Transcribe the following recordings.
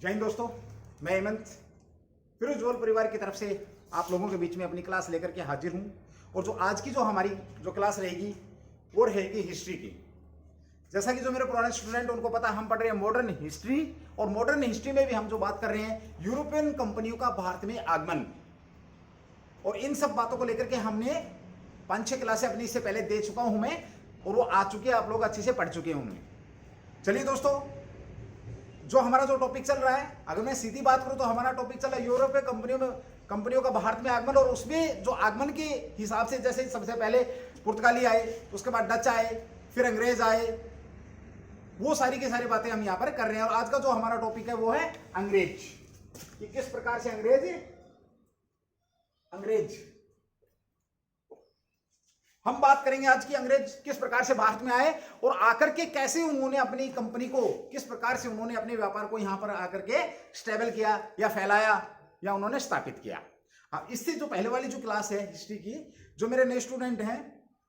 जय हिंद दोस्तों, मैं हेमंत फिरोज वॉल परिवार की तरफ से आप लोगों के बीच में अपनी क्लास लेकर के हाजिर हूं। और जो आज की हमारी क्लास रहेगी वो रहेगी हिस्ट्री की। जैसा कि जो मेरे पुराने स्टूडेंट उनको पता, हम पढ़ रहे हैं मॉडर्न हिस्ट्री, और मॉडर्न हिस्ट्री में भी हम जो बात कर रहे हैं यूरोपियन कंपनियों का भारत में आगमन, और इन सब बातों को लेकर के हमने 5-6 क्लासें अपनी इससे पहले दे चुका हूं मैं, और वो आ चुके हैं, आप लोग अच्छे से पढ़ चुके होंगे। चलिए दोस्तों, जो हमारा टॉपिक चल रहा है, अगर मैं सीधी बात करूं तो हमारा टॉपिक चल रहा है यूरोपीय कंपनियों का भारत में आगमन। और उसमें जो आगमन के हिसाब से, जैसे सबसे पहले पुर्तगाली आए, उसके बाद डच आए, फिर अंग्रेज आए, वो सारी की सारी बातें हम यहां पर कर रहे हैं। और आज का जो हमारा टॉपिक है वो है अंग्रेज, कि किस प्रकार से अंग्रेज हम बात करेंगे आज की अंग्रेज किस प्रकार से भारत में आए और आकर के कैसे उन्होंने अपनी कंपनी को, किस प्रकार से उन्होंने अपने व्यापार को यहां पर आकर के स्टेबल किया या फैलाया या उन्होंने स्थापित किया। अब इससे जो पहले वाली जो क्लास है हिस्ट्री की, जो मेरे नए स्टूडेंट हैं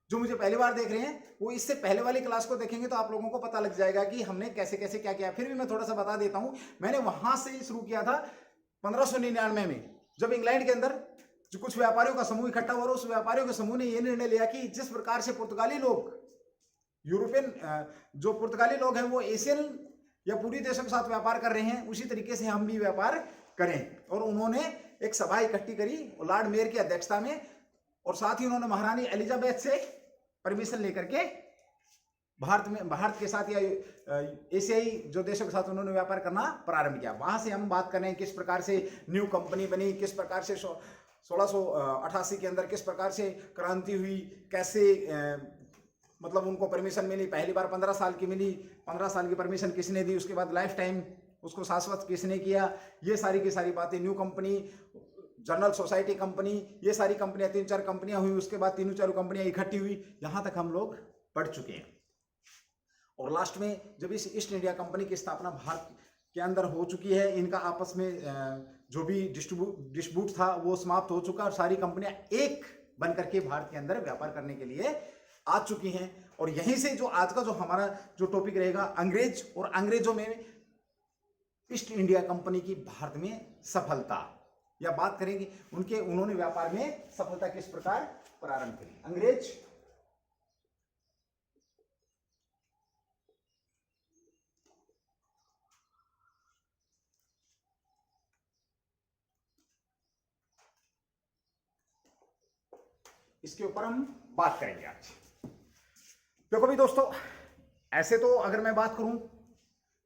जो मुझे पहली बार देख रहे हैं, वो इससे पहले वाली क्लास को देखेंगे तो आप लोगों को पता लग जाएगा कि हमने कैसे कैसे क्या किया। फिर भी मैं थोड़ा सा बता देता हूं, मैंने वहां से शुरू किया था 1599 में, जब इंग्लैंड के अंदर जो कुछ व्यापारियों का समूह इकट्ठा हुआ, उस व्यापारियों के समूह ने यह निर्णय लिया कि जिस प्रकार से पुर्तगाली लोग, यूरोपियन जो पुर्तगाली लोग हैं वो एशियन या पूरी देशों के साथ व्यापार कर रहे हैं, उसी तरीके से हम भी व्यापार करें। और उन्होंने एक सभा इकट्ठी करी लॉर्ड मेयर की अध्यक्षता में, और साथ ही उन्होंने महारानी एलिजाबेथ से परमिशन लेकर के भारत के साथ या एशियाई जो देशों के साथ उन्होंने व्यापार करना प्रारंभ किया। वहां से हम बात कर रहे हैं किस प्रकार से न्यू कंपनी बनी, किस प्रकार से 1688 के अंदर किस प्रकार से क्रांति हुई, कैसे मतलब उनको परमिशन मिली, पहली बार 15 साल की मिली, 15 साल की परमिशन किसने दी, उसके बाद लाइफ टाइम उसको शाश्वत किसने किया, ये सारी की सारी बातें। New company, general society company, ये सारी कंपनियां, 3-4 कंपनियां हुई, उसके बाद 3-4 कंपनियां इकट्ठी हुई, यहां तक हम लोग पढ़ चुके हैं। और लास्ट में जब इस ईस्ट इंडिया कंपनी की स्थापना भारत के अंदर हो चुकी है, इनका आपस में जो भी डिस्प्यूट था वो समाप्त हो चुका, और सारी कंपनियां एक बनकर के भारत के अंदर व्यापार करने के लिए आ चुकी हैं। और यहीं से जो आज का जो हमारा जो टॉपिक रहेगा अंग्रेज, और अंग्रेजों में ईस्ट इंडिया कंपनी की भारत में सफलता, या बात करेंगे उन्होंने व्यापार में सफलता किस प्रकार प्रारंभ करी। अंग्रेज इसके ऊपर हम बात करेंगे आज। देखो भी दोस्तों, ऐसे तो अगर मैं बात करूं,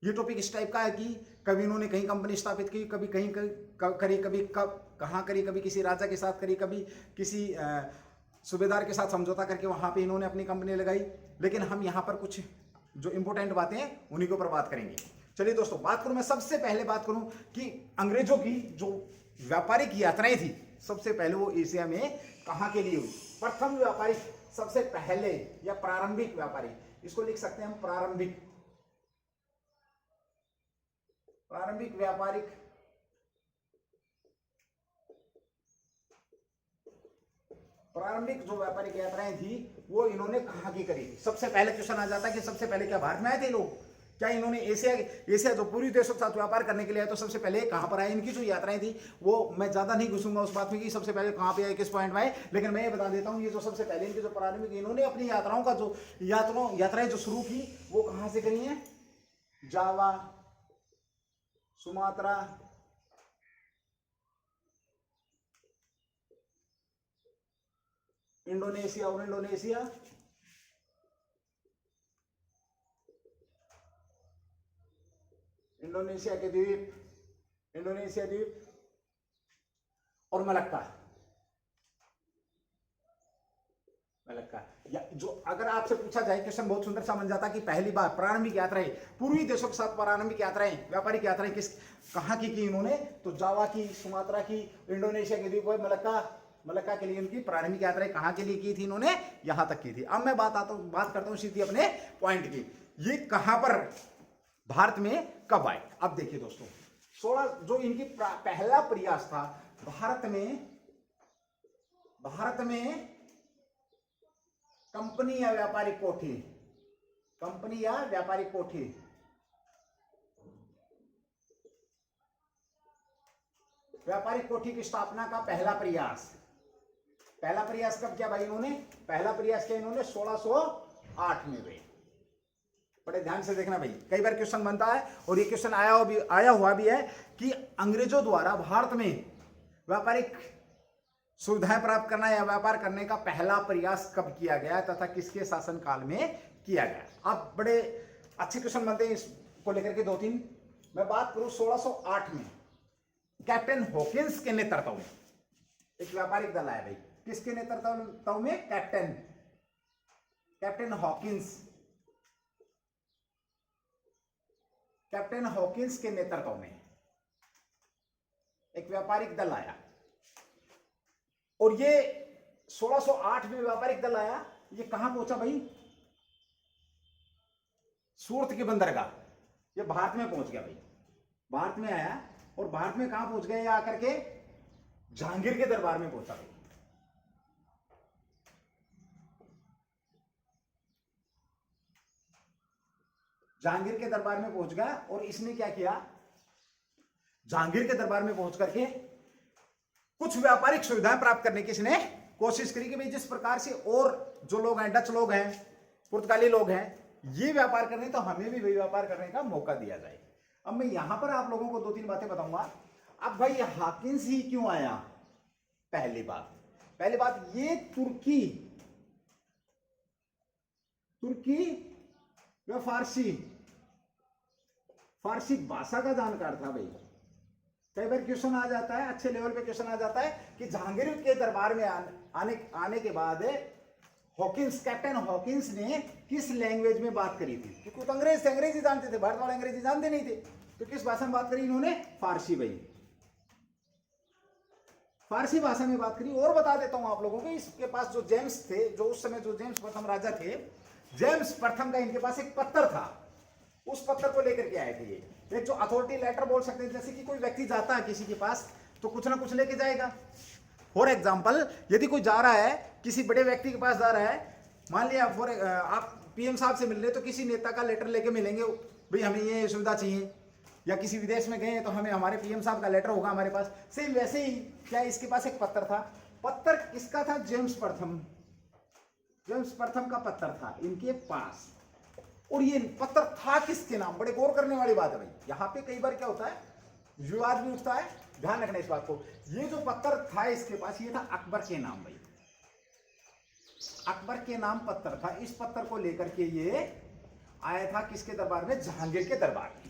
ये टॉपिक इस टाइप का है कि कभी इन्होंने कहीं कंपनी स्थापित की, कभी कहीं करी, कभी कहां करी, कभी किसी राजा के साथ करी, कभी किसी सूबेदार के साथ समझौता करके वहां पे इन्होंने अपनी कंपनी लगाई। लेकिन हम यहां पर कुछ जो इंपॉर्टेंट बातें हैं उन्हीं के ऊपर बात करेंगे। चलिए दोस्तों, बात करूं, मैं सबसे पहले बात करूं कि अंग्रेजों की जो व्यापारिक यात्राएं थी, सबसे पहले वो एशिया में कहां के लिए हुई। प्रथम व्यापारिक, सबसे पहले या प्रारंभिक व्यापारिक, इसको लिख सकते हैं हम प्रारंभिक व्यापारिक जो व्यापारिक यात्राएं थी वो इन्होंने कहां की करी थी। सबसे पहले क्वेश्चन आ जाता है कि सबसे पहले क्या भारत में आए थे लोग, क्या इन्होंने एशिया जो पूरी देशों के साथ व्यापार करने के लिए आए, तो सबसे पहले कहां पर आए। इनकी जो यात्राएं थी वो मैं ज्यादा नहीं घुसूंगा उस बात में कि सबसे पहले कहां पे आए, किस पॉइंट में आए, लेकिन मैं ये बता देता हूं, ये जो सबसे पहले इनकी जो प्रारंभिक, इन्होंने अपनी यात्राओं का जो यात्राएं जो शुरू की वो कहां से करी है। जावा, सुमात्रा, इंडोनेशिया के द्वीप, इंडोनेशिया द्वीप और मलक्का। या जो अगर आपसे पूछा जाए, क्वेश्चन बहुत सुंदर सा बन जाता है कि पहली बार प्रारंभिक यात्राएं, पूर्वी देशों के साथ प्रारंभिक यात्राएं, व्यापारिक यात्राएं कहां की इन्होंने, तो जावा की, सुमात्रा की, इंडोनेशिया के द्वीप, मलक्का के लिए इनकी प्रारंभिक यात्राएं कहां के लिए की थी, इन्होंने यहां तक की थी। अब मैं बात करता हूं सीधी अपने पॉइंट की, ये कहां पर भारत में कब आए। अब देखिए दोस्तों, 16 जो इनकी पहला प्रयास था भारत में कंपनी या व्यापारिक कोठी व्यापारिक कोठी की स्थापना का पहला प्रयास कब किया भाई इन्होंने? पहला प्रयास किया इन्होंने 1608 में भाई। बड़े ध्यान से देखना भाई, कई बार क्वेश्चन बनता है और ये क्वेश्चन आया हुआ भी है कि अंग्रेजों द्वारा भारत में व्यापारिक सुविधाएं प्राप्त करना या व्यापार करने का पहला प्रयास कब किया गया तथा किसके शासनकाल में किया गया। अब बड़े अच्छे क्वेश्चन बनते हैं इसको लेकर के 2-3। मैं बात करूं 1608 में कैप्टन हॉकिंस के नेतृत्व में एक व्यापारिक दल आया भाई। किसके नेतृत्व में? कैप्टन हॉकिंस के नेतृत्व में एक व्यापारिक दल आया। और ये 1608 में व्यापारिक दल आया, ये कहां पहुंचा भाई? सूरत की बंदरगाह, ये भारत में पहुंच गया भाई। भारत में आया और भारत में कहां पहुंच गया? ये आकर के जहांगीर के दरबार में पहुंचा भाई। जहांगीर के दरबार में पहुंच गया और इसने क्या किया? जहांगीर के दरबार में पहुंच करके कुछ व्यापारिक सुविधाएं प्राप्त करने की इसने कोशिश करी कि भाई जिस प्रकार से और जो लोग हैं, डच लोग हैं, पुर्तगाली लोग हैं, ये व्यापार कर रहे हैं तो हमें भी वही व्यापार करने का मौका दिया जाए। अब मैं यहां पर आप लोगों को 2-3 बातें बताऊंगा। अब भाई हॉकिंस ही क्यों आया? पहली बात ये तुर्की व फारसी भाषा का जानकार था भाई। कई बार क्वेश्चन आ जाता है, अच्छे लेवल पे क्वेश्चन आ जाता है कि जहांगीर के दरबार में आने के बाद कैप्टन हॉकिंस ने किस लैंग्वेज में बात करी थी? क्योंकि तो अंग्रेज थे, अंग्रेजी जानते थे, भारत वाले अंग्रेजी जानते नहीं थे, तो किस भाषा में बात करी इन्होंने? फारसी भाई, फारसी भाषा में बात करी। और बता देता हूं आप लोगों को, इसके पास जो जेम्स थे, जो उस समय जो जेम्स प्रथम राजा थे, जेम्स प्रथम का इनके पास एक पत्थर था, उस पत्थर को लेकर के आए थे ये। एक जो अथॉरिटी लेटर बोल सकते हैं, जैसे कि कोई व्यक्ति जाता है किसी के पास तो कुछ ना कुछ लेके जाएगा। फॉर एग्जाम्पल, यदि कोई जा रहा है, किसी बड़े व्यक्ति के पास जा रहा है, मान लिया आप पीएम साहब से मिल रहे, तो किसी नेता का लेटर लेके मिलेंगे, भाई हमें ये सुविधा चाहिए। या किसी विदेश में गए तो हमें हमारे पीएम साहब का लेटर होगा हमारे पास। सेम वैसे ही क्या इसके पास एक पत्थर था। पत्थर किसका था? जेम्स प्रथम का पत्थर था इनके पास। और ये पत्थर था किसके नाम? बड़े गौर करने वाली बात है भाई। यहां पे कई बार क्या होता है, विवाद भी उठता है, ध्यान रखना इस बात को। ये जो पत्थर था इसके पास, ये था अकबर के नाम भाई, अकबर के नाम पत्थर था। इस पत्थर को लेकर के ये आया था किसके दरबार में? जहांगीर के दरबार में।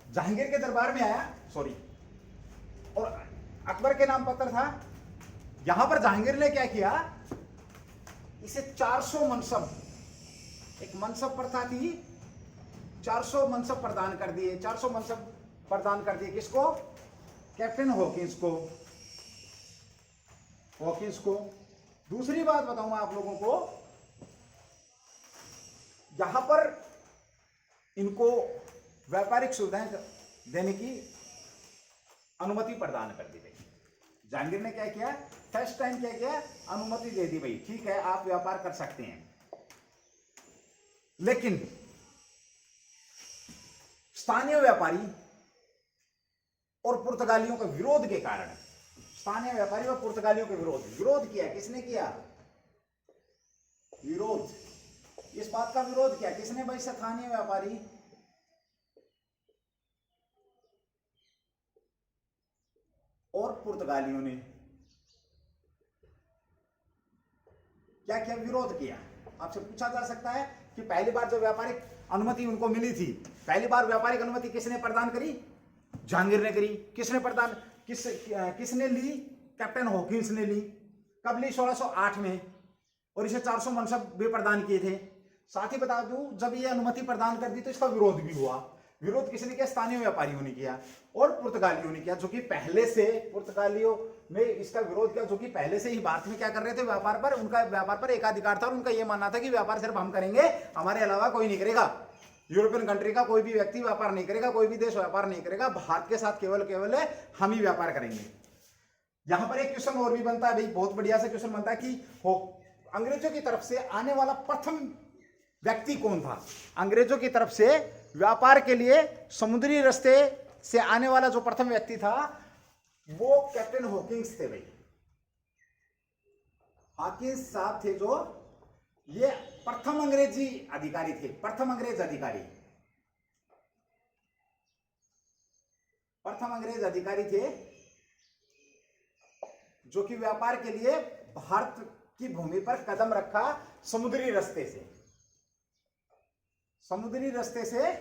जहांगीर के दरबार में आया, सॉरी, और अकबर के नाम पत्थर था। यहां पर जहांगीर ने क्या किया? इसे 400 मनसब, एक मनसब प्रथा थी, 400 मनसब प्रदान कर दिए। 400 मनसब प्रदान कर दिए किसको? कैप्टन हॉकिंस को। दूसरी बात बताऊंगा आप लोगों को, यहां पर इनको व्यापारिक सुविधाएं देने की अनुमति प्रदान कर दी गई। जहांगीर ने क्या किया? फर्स्ट टाइम क्या किया? अनुमति दे दी भाई, ठीक है आप व्यापार कर सकते हैं। लेकिन स्थानीय व्यापारी और पुर्तगालियों के विरोध के कारण, स्थानीय व्यापारी और पुर्तगालियों के विरोध किया। किसने किया? विरोध, इस बात का विरोध किया किसने भाई? स्थानीय व्यापारी और पुर्तगालियों ने क्या किया? विरोध किया। आपसे पूछा जा सकता है कि पहली बार जो व्यापारिक अनुमति उनको मिली थी, पहली बार व्यापारिक अनुमति किसने प्रदान करी? जहांगीर ने करी। किसने प्रदान किसने ली? कैप्टन हॉकिंस ने ली। कब ली? 1608 में। और इसे 400 मनसब भी प्रदान किए थे। साथ ही बता दूं, जब ये अनुमति प्रदान कर दी तो इसका विरोध भी हुआ। विरोध किसने किया? स्थानीय व्यापारियों ने किया और पुर्तगालियों ने किया, जो कि पहले से, पुर्तगालियों में इसका विरोध किया, जो कि पहले से ही भारत में क्या कर रहे थे? व्यापार पर, उनका व्यापार पर एकाधिकार था और उनका यह मानना था कि व्यापार सिर्फ हम करेंगे, हमारे अलावा कोई नहीं करेगा। यूरोपियन कंट्री का कोई भी व्यक्ति व्यापार नहीं करेगा, कोई भी देश व्यापार नहीं करेगा, भारत के साथ केवल हम ही व्यापार करेंगे। यहां पर एक क्वेश्चन और भी बनता है भाई, बहुत बढ़िया से क्वेश्चन बनता है कि अंग्रेजों की तरफ से आने वाला प्रथम व्यक्ति कौन था? अंग्रेजों की तरफ से व्यापार के लिए समुद्री रास्ते से आने वाला जो प्रथम व्यक्ति था वो कैप्टन हॉकिंस थे भाई। हॉकिंस साहब थे जो ये प्रथम अंग्रेजी अधिकारी थे, प्रथम अंग्रेज अधिकारी, प्रथम अंग्रेज अधिकारी थे जो कि व्यापार के लिए भारत की भूमि पर कदम रखा समुद्री रास्ते से, समुद्री रास्ते से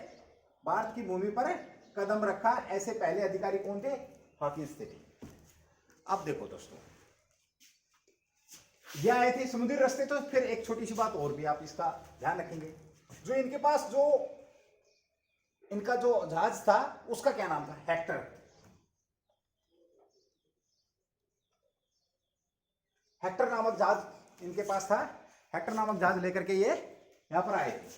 भारत की भूमि पर कदम रखा। ऐसे पहले अधिकारी कौन थे? हॉकिंस थे। अब देखो दोस्तों, ये आए थे समुद्री रास्ते। तो फिर एक छोटी सी बात और भी आप इसका ध्यान रखेंगे, जो इनके पास जो इनका जो जहाज था उसका क्या नाम था? हेक्टर। हेक्टर नामक जहाज इनके पास था। हेक्टर नामक जहाज लेकर के ये यहां पर आए थे।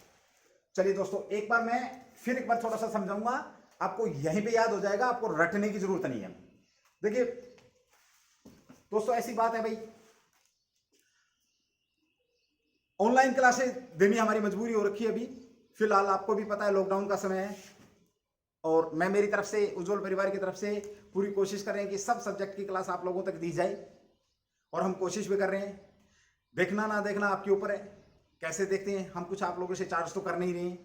चलिए दोस्तों, एक बार मैं फिर एक बार थोड़ा सा समझाऊंगा, आपको यहीं पे याद हो जाएगा, आपको रटने की जरूरत नहीं है। देखिए दोस्तों, ऐसी बात है भाई, ऑनलाइन क्लासेस देनी हमारी मजबूरी हो रखी है अभी फिलहाल। आपको भी पता है लॉकडाउन का समय है, और मैं मेरी तरफ से, उज्जवल परिवार की तरफ से पूरी कोशिश कर रहे हैं कि सब सब्जेक्ट की क्लास आप लोगों तक दी जाए, और हम कोशिश भी कर रहे हैं। देखना ना देखना आपके ऊपर है, कैसे देखते हैं। हम कुछ आप लोगों से चार्ज तो कर नहीं रहे हैं,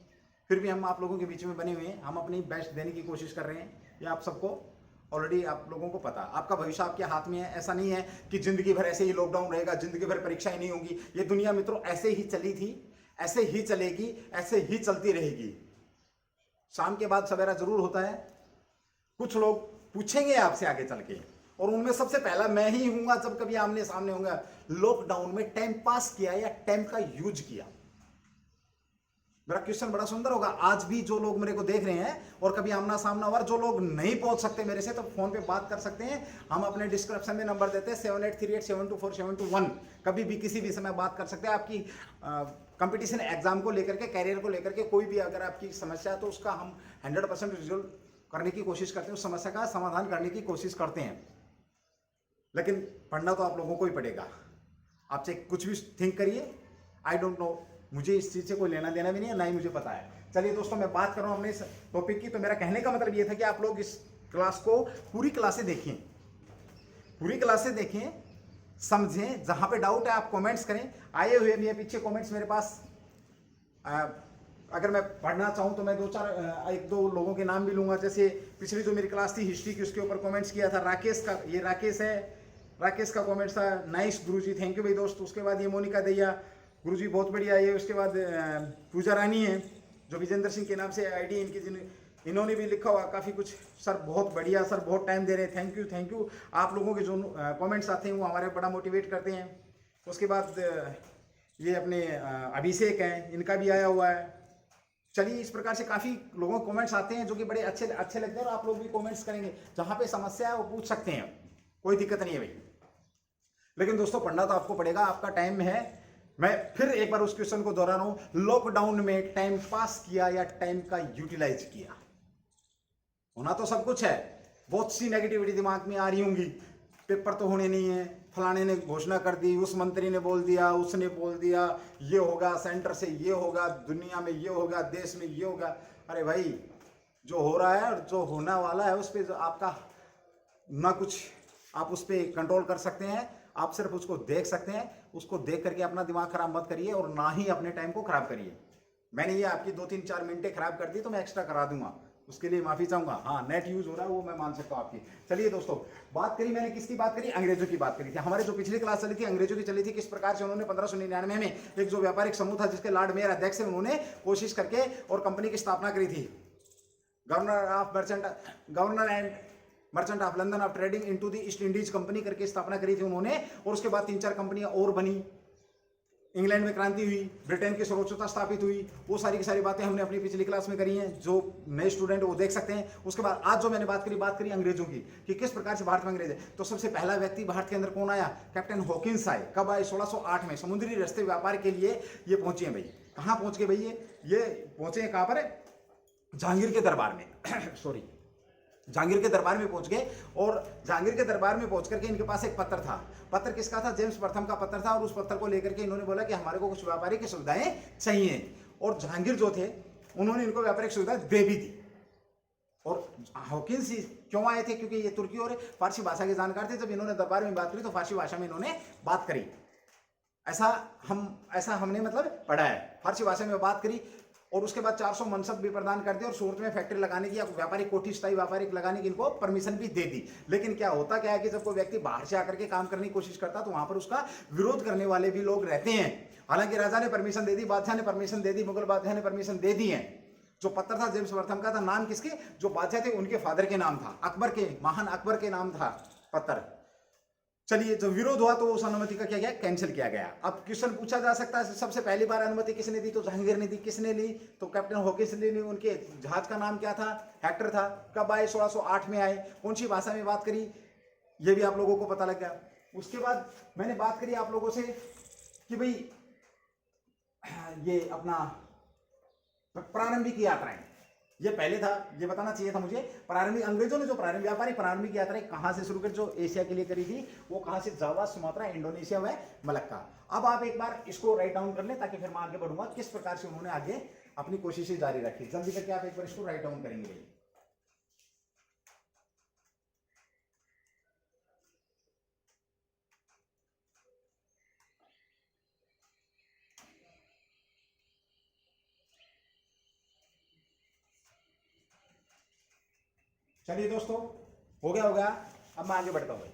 फिर भी हम आप लोगों के बीच में बने हुए हैं। हम अपनी बेस्ट देने की कोशिश कर रहे हैं। ये आप सबको ऑलरेडी आप लोगों को पता, आपका भविष्य आपके हाथ में है। ऐसा नहीं है कि जिंदगी भर ऐसे ही लॉकडाउन रहेगा, जिंदगी भर परीक्षाएं नहीं होंगी। ये दुनिया मित्रों ऐसे ही चली थी, ऐसे ही चलेगी, ऐसे ही चलती रहेगी। शाम के बाद सवेरा जरूर होता है। कुछ लोग पूछेंगे आपसे आगे चल के, और उनमें सबसे पहला मैं ही हूंगा जब कभी आमने सामने होंगे। लॉकडाउन में टाइम पास किया या टाइम का यूज किया? मेरा क्वेश्चन बड़ा सुंदर होगा। आज भी जो लोग मेरे को देख रहे हैं और कभी आमना सामना हुआ, जो लोग नहीं पहुंच सकते मेरे से, तो फोन पे बात कर सकते हैं। हम अपने डिस्क्रिप्शन में नंबर देते हैं 7838724721। कभी भी किसी भी समय बात कर सकते हैं। आपकी कंपटीशन एग्जाम को लेकर के, कैरियर को लेकर के कोई भी अगर आपकी समस्या है तो उसका हम 100% रिजोल्व करने की कोशिश करते हैं, उस समस्या का समाधान करने की कोशिश करते हैं। लेकिन पढ़ना तो आप लोगों को ही पड़ेगा। आप चाहे कुछ भी थिंक करिए, आई डोंट नो, मुझे इस चीज से कोई लेना देना भी नहीं है, ना ही मुझे पता है। चलिए दोस्तों, मैं बात कर रहा हूं अपने इस टॉपिक की। तो मेरा कहने का मतलब ये था कि आप लोग इस क्लास को पूरी क्लासें देखें, पूरी क्लासें देखें, समझें। जहां पे डाउट है आप कमेंट्स करें। आए हुए भी है पीछे कमेंट्स मेरे पास। अगर मैं पढ़ना चाहूं तो मैं एक दो लोगों के नाम भी लूंगा। जैसे पिछली जो मेरी क्लास थी हिस्ट्री की, उसके ऊपर कमेंट्स किया था राकेश का, ये राकेश है, राकेश का कमेंट था, नाइस गुरुजी, थैंक यू भाई दोस्त। उसके बाद ये मोनिका दैया, गुरुजी बहुत बढ़िया। ये उसके बाद पूजा रानी है जो विजेंद्र सिंह के नाम से आईडी इनकी, इन्होंने भी लिखा हुआ काफ़ी कुछ। सर बहुत बढ़िया सर, बहुत टाइम दे रहे हैं, थैंक यू थैंक यू। आप लोगों के जो कमेंट्स आते हैं वो हमारे बड़ा मोटिवेट करते हैं। उसके बाद ये अपने अभिषेक हैं, इनका भी आया हुआ है। चलिए, इस प्रकार से काफ़ी लोगों के कमेंट्स आते हैं जो कि बड़े अच्छे लगते हैं, और आप लोग भी कमेंट्स करेंगे। जहाँ पे समस्या है वो पूछ सकते हैं, कोई दिक्कत नहीं है भाई। लेकिन दोस्तों, पढ़ना तो आपको पड़ेगा, आपका टाइम है। मैं फिर एक बार उस क्वेश्चन को दोहरा रहा हूं, लॉकडाउन में टाइम पास किया या टाइम का यूटिलाइज किया? होना तो सब कुछ है। बहुत सी नेगेटिविटी दिमाग में आ रही होंगी, पेपर तो होने नहीं है, फलाने ने घोषणा कर दी, उस मंत्री ने बोल दिया, उसने बोल दिया, ये होगा, सेंटर से ये होगा, दुनिया में ये होगा, देश में ये होगा। अरे भाई, जो हो रहा है और जो होने वाला है उस पर आपका ना कुछ आप उस पर कंट्रोल कर सकते हैं। आप सिर्फ उसको देख सकते हैं। उसको देख करके अपना दिमाग खराब मत करिए, और ना ही अपने टाइम को खराब करिए। मैंने ये आपकी 2-3-4 मिनटें खराब कर दी तो मैं एक्स्ट्रा करा दूंगा, उसके लिए माफी चाहूंगा। हाँ, नेट यूज हो रहा है वो मैं मान सकता हूँ आपकी। चलिए दोस्तों, बात करी मैंने किसकी बात करी? अंग्रेजों की बात करी थी। हमारे जो पिछली क्लास चली थी अंग्रेजों की चली थी, किस प्रकार से उन्होंने 1599 में एक जो व्यापारिक समूह था जिसके लॉर्ड मेयर अध्यक्ष है, उन्होंने कोशिश करके और कंपनी की स्थापना करी थी। Governor and merchant of London of trading into the east Indies company करके स्थापना करी थी उन्होंने। और उसके बाद 3-4 कंपनियां और बनी। इंग्लैंड में क्रांति हुई, ब्रिटेन की सर्वोच्चता स्थापित हुई। वो सारी की सारी बातें हमने अपनी पिछली क्लास में करी हैं, जो नए स्टूडेंट वो देख सकते हैं। उसके बाद आज जो मैंने बात करी अंग्रेजों की, कि किस प्रकार से भारत में अंग्रेज है। तो सबसे पहला व्यक्ति भारत के अंदर कौन आया? कैप्टन हॉकिंस आए। कब आए? 1608 में। समुद्री रास्ते व्यापार के लिए ये पहुंचे हैं भाई। कहाँ पहुंच गए भाई? ये पहुंचे हैं कहाँ पर? जहांगीर के दरबार में सॉरी, जहांगीर के दरबार में पहुंच गए। और जहांगीर के दरबार में पहुंच करके इनके पास एक पत्र था। पत्र किसका था? जेम्स प्रथम का पत्र था। और उस पत्र को लेकर के इन्होंने बोला कि हमारे को कुछ व्यापारिक की सुविधाएं चाहिए। और जहांगीर जो थे उन्होंने इनको व्यापारिक सुविधा दे भी दी। और हॉकिंस क्यों आए थे? क्योंकि ये तुर्की और फारसी भाषा के जानकार थे। जब इन्होंने दरबार में बात करी तो फारसी भाषा में इन्होंने बात करी। ऐसा हमने मतलब पढ़ा है। फारसी भाषा में बात करी और उसके बाद 400 मनसब भी प्रदान कर दी और सूरत में फैक्ट्री लगाने की या व्यापारिक कोठी स्थायी व्यापारिक लगाने की इनको परमिशन भी दे दी। लेकिन क्या होता क्या है कि जब कोई व्यक्ति बाहर से आकर के काम करने की कोशिश करता तो वहां पर उसका विरोध करने वाले भी लोग रहते हैं। हालांकि राजा ने परमिशन दे दी, बादशाह ने परमिशन दे दी, मुगल बादशाह ने परमिशन दे दी है। जो पत्र था जेम्स वर्थम का था, नाम किसके? जो बादशाह थे उनके फादर के नाम था, अकबर के, महान अकबर के नाम था पत्र। चलिए, जब विरोध हुआ तो उस अनुमति का क्या गया? कैंसिल किया गया। अब क्वेश्चन पूछा जा सकता है सबसे पहली बार अनुमति किसने दी? तो जहांगीर ने दी। किसने ली? तो कैप्टन हॉकिंस ने ली। उनके जहाज का नाम क्या था? हेक्टर था। कब आए? 1608 में आए। कौन सी भाषा में बात करी? ये भी आप लोगों को पता लग गया। उसके बाद मैंने बात करी आप लोगों से कि भाई ये अपना प्रारंभिक यात्राएं, ये पहले था, ये बताना चाहिए था मुझे। प्रारंभिक अंग्रेजों ने जो प्रारंभिक यात्राएं कहां से शुरू कर, जो एशिया के लिए करी थी, वो कहां से? जावा, सुमात्रा, इंडोनेशिया व मलक्का। अब आप एक बार इसको राइट डाउन कर लें ताकि फिर मैं आगे बढ़ूंगा किस प्रकार से उन्होंने आगे अपनी कोशिशें जारी रखी। जल्दी करके आप एक बार इसको राइट डाउन करेंगे भाई। चलिए दोस्तों, हो गया। अब मैं आगे बढ़ता हूं भाई।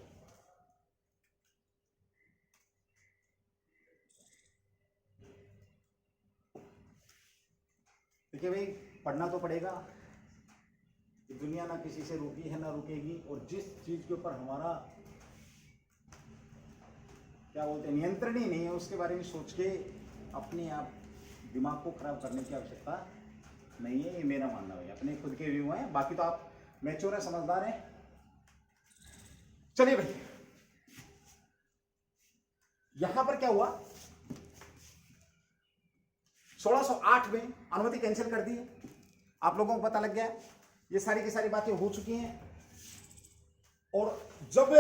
देखिए भाई, पढ़ना तो पड़ेगा। दुनिया ना किसी से रुकी है ना रुकेगी, और जिस चीज के ऊपर हमारा क्या बोलते हैं नियंत्रण ही नहीं है, उसके बारे में सोच के अपने आप दिमाग को खराब करने की आवश्यकता नहीं है। ये मेरा मानना है, अपने खुद के व्यू हैं। बाकी तो आप मैच्योर है, समझदार हैं। चलिए भाई, यहां पर क्या हुआ? 1608 में अनुमति कैंसिल कर दी। आप लोगों को पता लग गया, ये सारी की सारी बातें हो चुकी हैं। और जब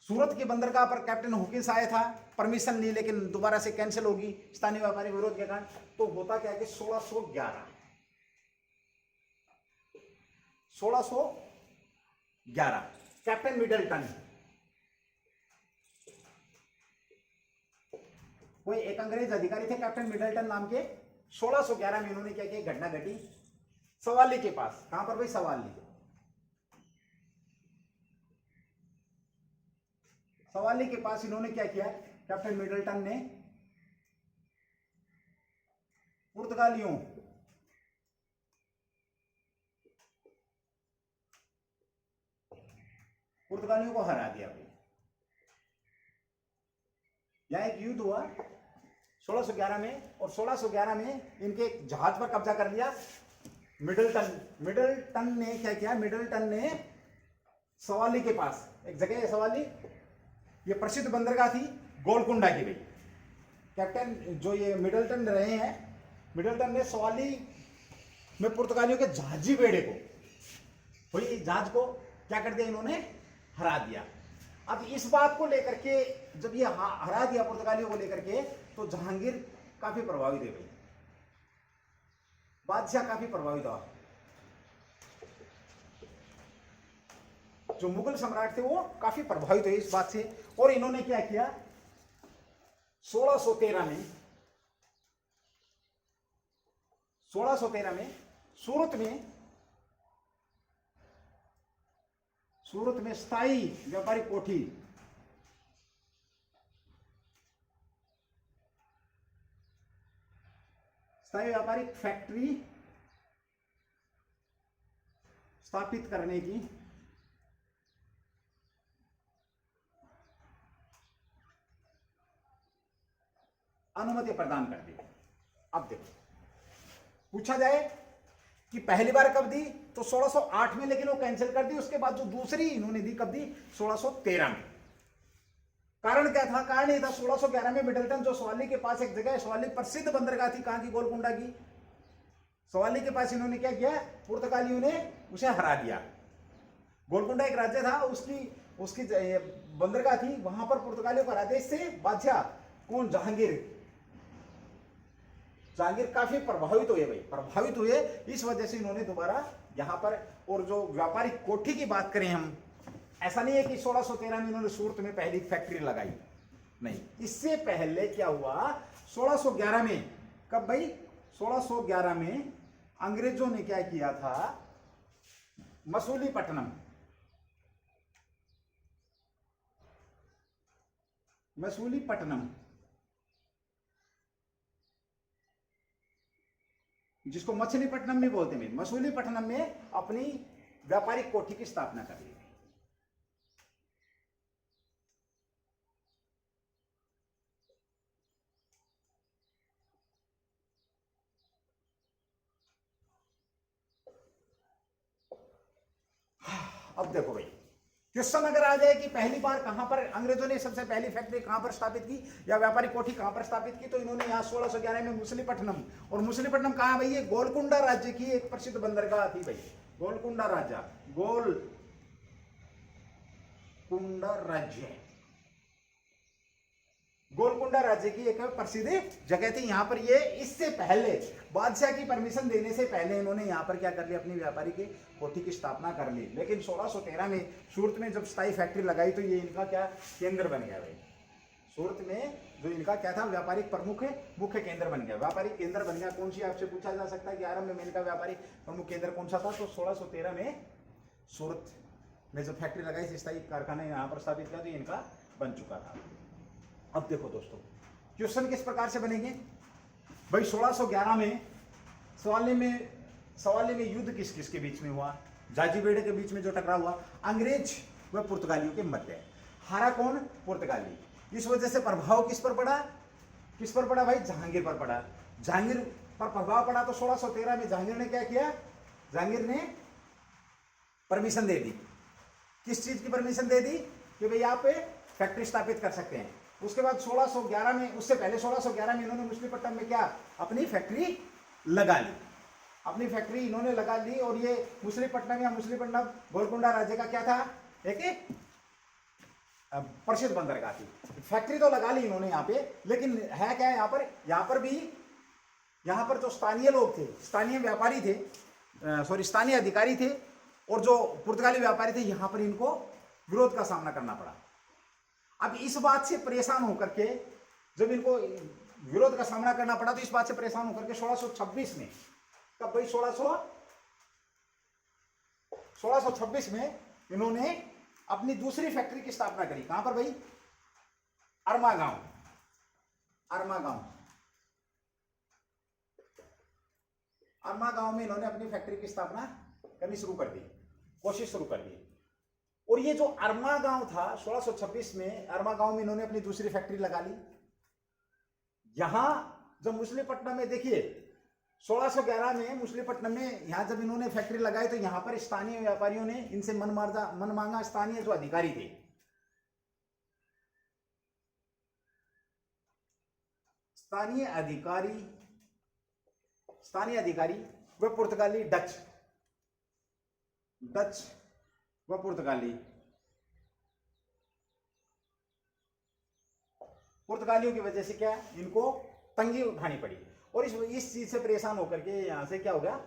सूरत के बंदरगाह पर कैप्टन हॉकिंस आया था, परमिशन ली लेकिन दोबारा से कैंसिल होगी स्थानीय व्यापारी विरोध के कारण। तो होता क्या कि 1611 कैप्टन मिडलटन, कोई एक अंग्रेज अधिकारी थे कैप्टन मिडलटन नाम के। 1611 में इन्होंने क्या किया? घटना घटी सवाली के पास। कहां पर भाई? सवाली के पास इन्होंने क्या किया? कैप्टन मिडलटन ने पुर्तगालियों को हरा दिया भाई। यहां एक युद्ध हुआ 1611 में, और 1611 में इनके जहाज पर कब्जा कर लिया मिडलटन ने क्या किया? मिडलटन ने सवाली के पास एक जगह है, सवाली, ये प्रसिद्ध बंदरगाह थी गोलकुंडा की भाई। कैप्टन जो ये मिडलटन रहे हैं, मिडलटन ने सवाली में पुर्तगालियों के जहाजी बेड़े को, भाई जहाज को क्या कर दिया? इन्होंने हरा दिया। अब इस बात को लेकर के जब ये हरा दिया पुर्तगालियों को लेकर के, तो जहांगीर काफी प्रभावित है भाई, बादशाह काफी प्रभावित हुआ। जो मुगल सम्राट थे वो काफी प्रभावित हुए इस बात से, और इन्होंने क्या किया? 1613 में सूरत में स्थायी व्यापारिक कोठी, स्थायी व्यापारिक फैक्ट्री स्थापित करने की अनुमति प्रदान कर दी। अब देखो, पूछा जाए कि पहली बार कब दी? तो 1608 में, लेकिन वो कैंसिल कर दी। उसके बाद जो दूसरी इन्होंने दी कब दी? 1613 में। कारण क्या था? कारण ये था 1611 में मिडलटन, जो सवाली के पास एक जगह है, सवाली प्रसिद्ध बंदरगाह थी, कहां की? गोलकुंडा की। सवाली के पास इन्होंने क्या किया? पुर्तगालियों ने उसे हरा दिया। गोलकुंडा एक राज्य था, उसकी बंदरगाह थी, वहां पर पुर्तगालियों को हरा दिया। इससे बादशाह कौन? जहांगीर जहांगीर काफी प्रभावित हुए भाई, प्रभावित हुए। इस वजह से इन्होंने दोबारा यहाँ पर, और जो व्यापारिक कोठी की बात करें हम, ऐसा नहीं है कि 1613 में इन्होंने सूरत में पहली फैक्ट्री लगाई, नहीं, इससे पहले क्या हुआ 1611 में, कब भाई 1611 में अंग्रेजों ने क्या किया था, मसूलीपट्टनम, जिसको मछलीपट्टनम भी बोलते हैं, मसूलीपट्टनम में अपनी व्यापारिक कोठी की स्थापना कर ली। अब देखो भाई, क्वेश्चन अगर आ जाए कि पहली बार कहां पर अंग्रेजों ने सबसे पहली फैक्ट्री कहां पर स्थापित की या व्यापारिक कोठी कहां पर स्थापित की, तो इन्होंने यहाँ 1611 में मुसलीपट्टनम, और मुसलीपट्टनम कहां भाई, ये गोलकुंडा राज्य की एक प्रसिद्ध बंदरगाह थी भाई, गोलकुंडा राज्य, गोलकुंडा राज्य की एक प्रसिद्ध जगह थी। यहाँ पर ये इससे पहले बादशाह की परमिशन देने से पहले इन्होंने यहाँ पर क्या कर लिया, अपनी व्यापारी की कोठी की स्थापना कर ली। लेकिन 1613 में सूरत में जब स्थायी फैक्ट्री लगाई तो ये इनका क्या केंद्र बन गया भाई, सूरत में जो इनका क्या था, व्यापारिक प्रमुख मुख्य केंद्र बन गया, व्यापारिक केंद्र बन गया। कौन सी, आपसे पूछा जा सकता है कि आरंभ में इनका व्यापारिक प्रमुख केंद्र कौन सा था, तो 1613 में सूरत में जब फैक्ट्री लगाई, स्थायी कारखाना यहाँ पर स्थापित किया, तो इनका बन चुका था। अब देखो दोस्तों, क्वेश्चन किस प्रकार से बनेंगे भाई, 1611 में सवाल में युद्ध किस किस के बीच में हुआ, जाजीबेड़े के बीच में जो टकराव हुआ, अंग्रेज व पुर्तगालियों के मध्य, हारा कौन, पुर्तगाली। इस वजह से प्रभाव किस पर पड़ा भाई, जहांगीर पर पड़ा। जहांगीर पर प्रभाव पड़ा तो 1613 में जहांगीर ने क्या किया, जहांगीर ने परमिशन दे दी। किस चीज की परमिशन दे दी, कि भाई यहाँ पे फैक्ट्री स्थापित कर सकते हैं। उसके बाद 1611 में, उससे पहले 1611 में इन्होंने मुसलीपट्टनम में क्या, अपनी फैक्ट्री लगा ली, अपनी फैक्ट्री इन्होंने लगा ली। और ये मुसलीपट्टनम या मुसलीपट्टनम गोलकुंडा राज्य का क्या था, एक प्रसिद्ध बंदरगाह थी। फैक्ट्री तो लगा ली इन्होंने यहाँ पे, लेकिन है क्या यहाँ पर जो स्थानीय लोग थे, स्थानीय व्यापारी थे, स्थानीय अधिकारी थे, और जो पुर्तगाली व्यापारी थे, यहाँ पर इनको विरोध का सामना करना पड़ा। अब इस बात से परेशान होकर के, जब इनको विरोध का सामना करना पड़ा, तो इस बात से परेशान होकर के 1626 में, कब भाई 1626 में इन्होंने अपनी दूसरी फैक्ट्री की स्थापना करी। कहां पर भाई, अरमा गांव में इन्होंने अपनी फैक्ट्री की स्थापना करनी शुरू कर दी, कोशिश शुरू कर दी। और ये जो अरमा गांव था, 1626 में अरमा गांव में इन्होंने अपनी दूसरी फैक्ट्री लगा ली। यहां जब मुसलीपट्टनम में देखिए, 1611 में मुसलीपट्टनम में यहां जब इन्होंने फैक्ट्री लगाई, तो यहां पर स्थानीय व्यापारियों ने इनसे मन मांगा, स्थानीय जो अधिकारी थे, स्थानीय अधिकारी व पुर्तगाली, डच व पुर्तगालियों की वजह से क्या, इनको तंगी उठानी पड़ी। और इस चीज से परेशान होकर के यहां से क्या हो गया,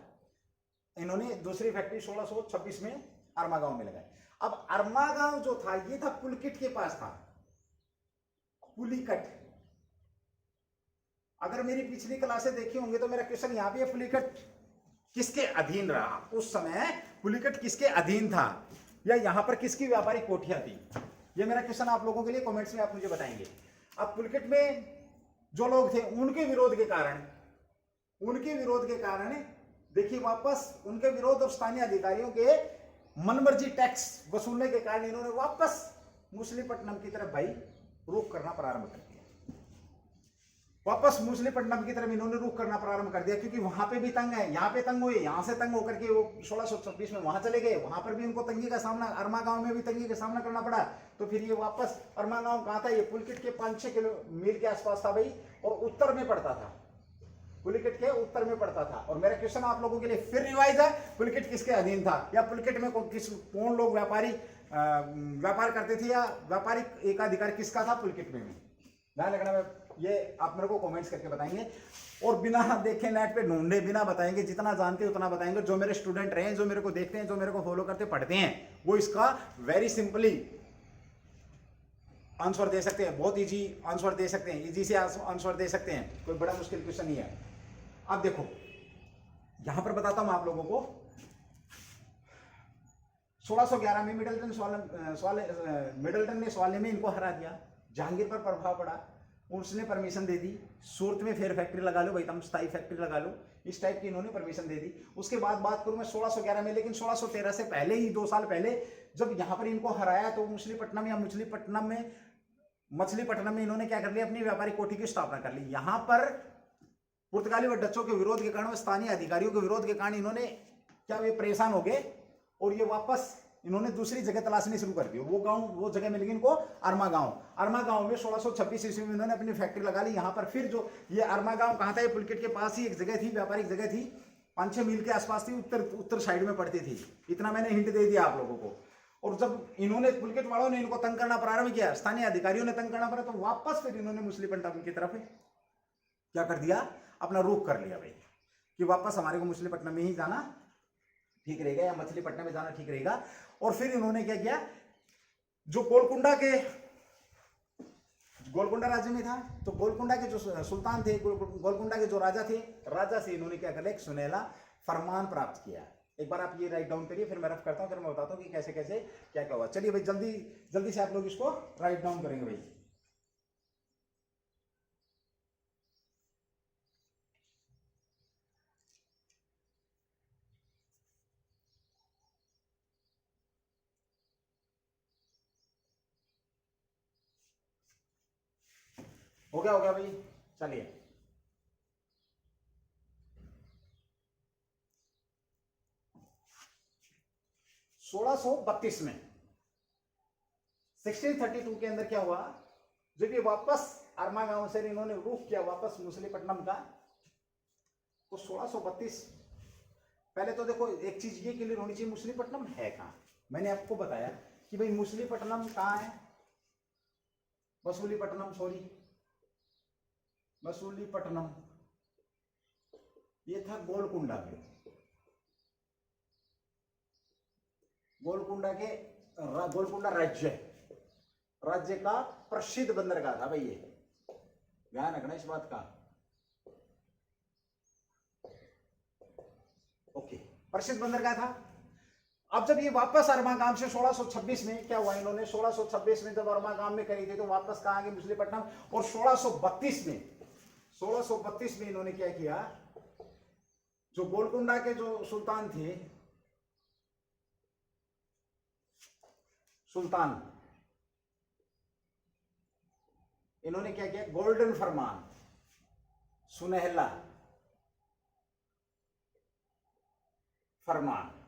इन्होंने दूसरी फैक्ट्री 1626 में अरमा गांव में लगाई। अब अरमा गांव जो था, ये था पुलिकट के पास था, पुलिकट। अगर मेरी पिछली क्लासें देखी होंगे तो मेरा क्वेश्चन यहाँ पे, पुलिकट किसके अधीन रहा उस समय, पुलिकट किसके अधीन था, या यहां पर किसकी व्यापारिक कोठियां थी, ये मेरा क्वेश्चन आप लोगों के लिए कमेंट्स में आप मुझे बताएंगे। अब पुलिकट में जो लोग थे, उनके विरोध के कारण देखिए, वापस उनके विरोध और स्थानीय अधिकारियों के मनमर्जी टैक्स वसूलने के कारण इन्होंने वापस मुसलीपट्टनम की तरफ भाई रुख करना प्रारंभ कर दिया। वापस मुसलीपट्टनम की तरफ इन्होंने रुख करना प्रारंभ कर दिया, क्योंकि वहां पे भी तंग है, यहाँ पे तंग हुए, यहां से तंग होकर के वो 1626 में वहां चले गए, वहां पर भी उनको तंगी का सामना, अरमा गांव में भी तंगी का सामना करना पड़ा। तो फिर ये वापस, अरमा गांव कहां था, ये पुलिकट के 5-6 मील के आसपास था भाई, और उत्तर में पड़ता था, पुलिकट के उत्तर में पड़ता था। और मेरा क्वेश्चन आप लोगों के लिए फिर रिवाइज है, पुलिकट किसके अधीन था, या पुलिकट में कौन लोग व्यापार करते थे, या व्यापारिक एकाधिकार किसका था पुलिकट में। ध्यान रखना, ये आप मेरे को कमेंट्स करके बताएंगे। और बिना देखे नेट पे ढूंढे, बिना बताएंगे, जितना जानते उतना बताएंगे। जो मेरे स्टूडेंट रहे, जो मेरे को देखते हैं, जो मेरे को फॉलो करते पढ़ते हैं, वो इसका वेरी सिंपली आंसर दे सकते हैं, बहुत इजी आंसर दे सकते हैं, इजी से आंसर दे सकते हैं, कोई बड़ा मुश्किल क्वेश्चन नहीं है। अब देखो यहां पर बताता हूं आप लोगों को, 1611 में मिडलटन ने सवाल में इनको हरा दिया, जहांगीर पर प्रभाव पड़ा, उसने परमिशन दे दी, सूरत में फेयर फैक्ट्री लगा लो भाई, तुम स्थायी फैक्ट्री लगा लो, इस टाइप की इन्होंने परमिशन दे दी। उसके बाद बात करूं मैं 1611 में, लेकिन 1613 से पहले ही 2 साल पहले जब यहां पर इनको हराया तो मछलीपट्टनम में इन्होंने क्या कर लिया, अपनी व्यापारिक कोठी की स्थापना कर ली। यहां पर पुर्तगाली व डचों के विरोध के कारण, स्थानीय अधिकारियों के विरोध के कारण इन्होंने क्या, ये परेशान हो गए और ये वापस इन्होंने दूसरी जगह तलाशनी शुरू कर दी। वो जगह मिल गई इनको अरमा गांव में 1626 ईस्वी में इन्होंने अपनी फैक्ट्री लगा ली। यहाँ पर फिर जो ये अरमा गांव कहाँ था, ये पुलकित के पास ही एक जगह थी, व्यापारिक जगह थी, 5-6 मील के आसपास थी, उत्तर साइड में पड़ती थी। इतना मैंने हिंट दे दिया आप लोगों को। और जब इन्होंने, पुलकित वालों ने इनको तंग करना प्रारंभ किया, स्थानीय अधिकारियों ने तंग करना पड़ा, तो वापस फिर इन्होंने मछलीपट्टनम की तरफ क्या कर दिया, अपना रुख कर लिया भाई, कि वापस हमारे को मछलीपट्टनम में ही जाना ठीक रहेगा, या मछलीपट्टनम में जाना ठीक रहेगा। और फिर इन्होंने क्या किया, जो गोलकुंडा राज्य में था, तो गोलकुंडा के जो सुल्तान थे, गोलकुंडा के जो राजा थे, राजा से इन्होंने क्या कर लिया, एक सुनहला फरमान प्राप्त किया। एक बार आप ये राइट डाउन करिए, फिर मैं रफ करता हूं, फिर मैं बताता हूं कि कैसे कैसे क्या क्या हुआ। चलिए भाई जल्दी से आप लोग इसको राइट डाउन करेंगे भाई। हो गया भाई, चलिए। 1632 में 1632 के अंदर क्या हुआ, जब ये वापस अरमा गांव से इन्होंने रुख किया वापस मछलीपट्टनम का, तो 1632, पहले तो देखो एक चीज ये क्लियर होनी चाहिए, मछलीपट्टनम है कहां। मैंने आपको बताया कि भाई मछलीपट्टनम कहां है, मसूलीपट्टनम ये था गोलकुंडा में, गोलकुंडा राज्य का प्रसिद्ध बंदरगाह था भाई, ये ध्यान रखना इस बात का। ओके, प्रसिद्ध बंदरगाह था। अब जब ये वापस अरमा गांव से 1626 में क्या हुआ, इन्होंने 1626 में जब अरमा गांव में करी थी, तो वापस कहां गए, मछलीपट्टनम। और 1632 में इन्होंने क्या किया, जो गोलकुंडा के जो सुल्तान थे, इन्होंने क्या किया, गोल्डन फरमान, सुनहला फरमान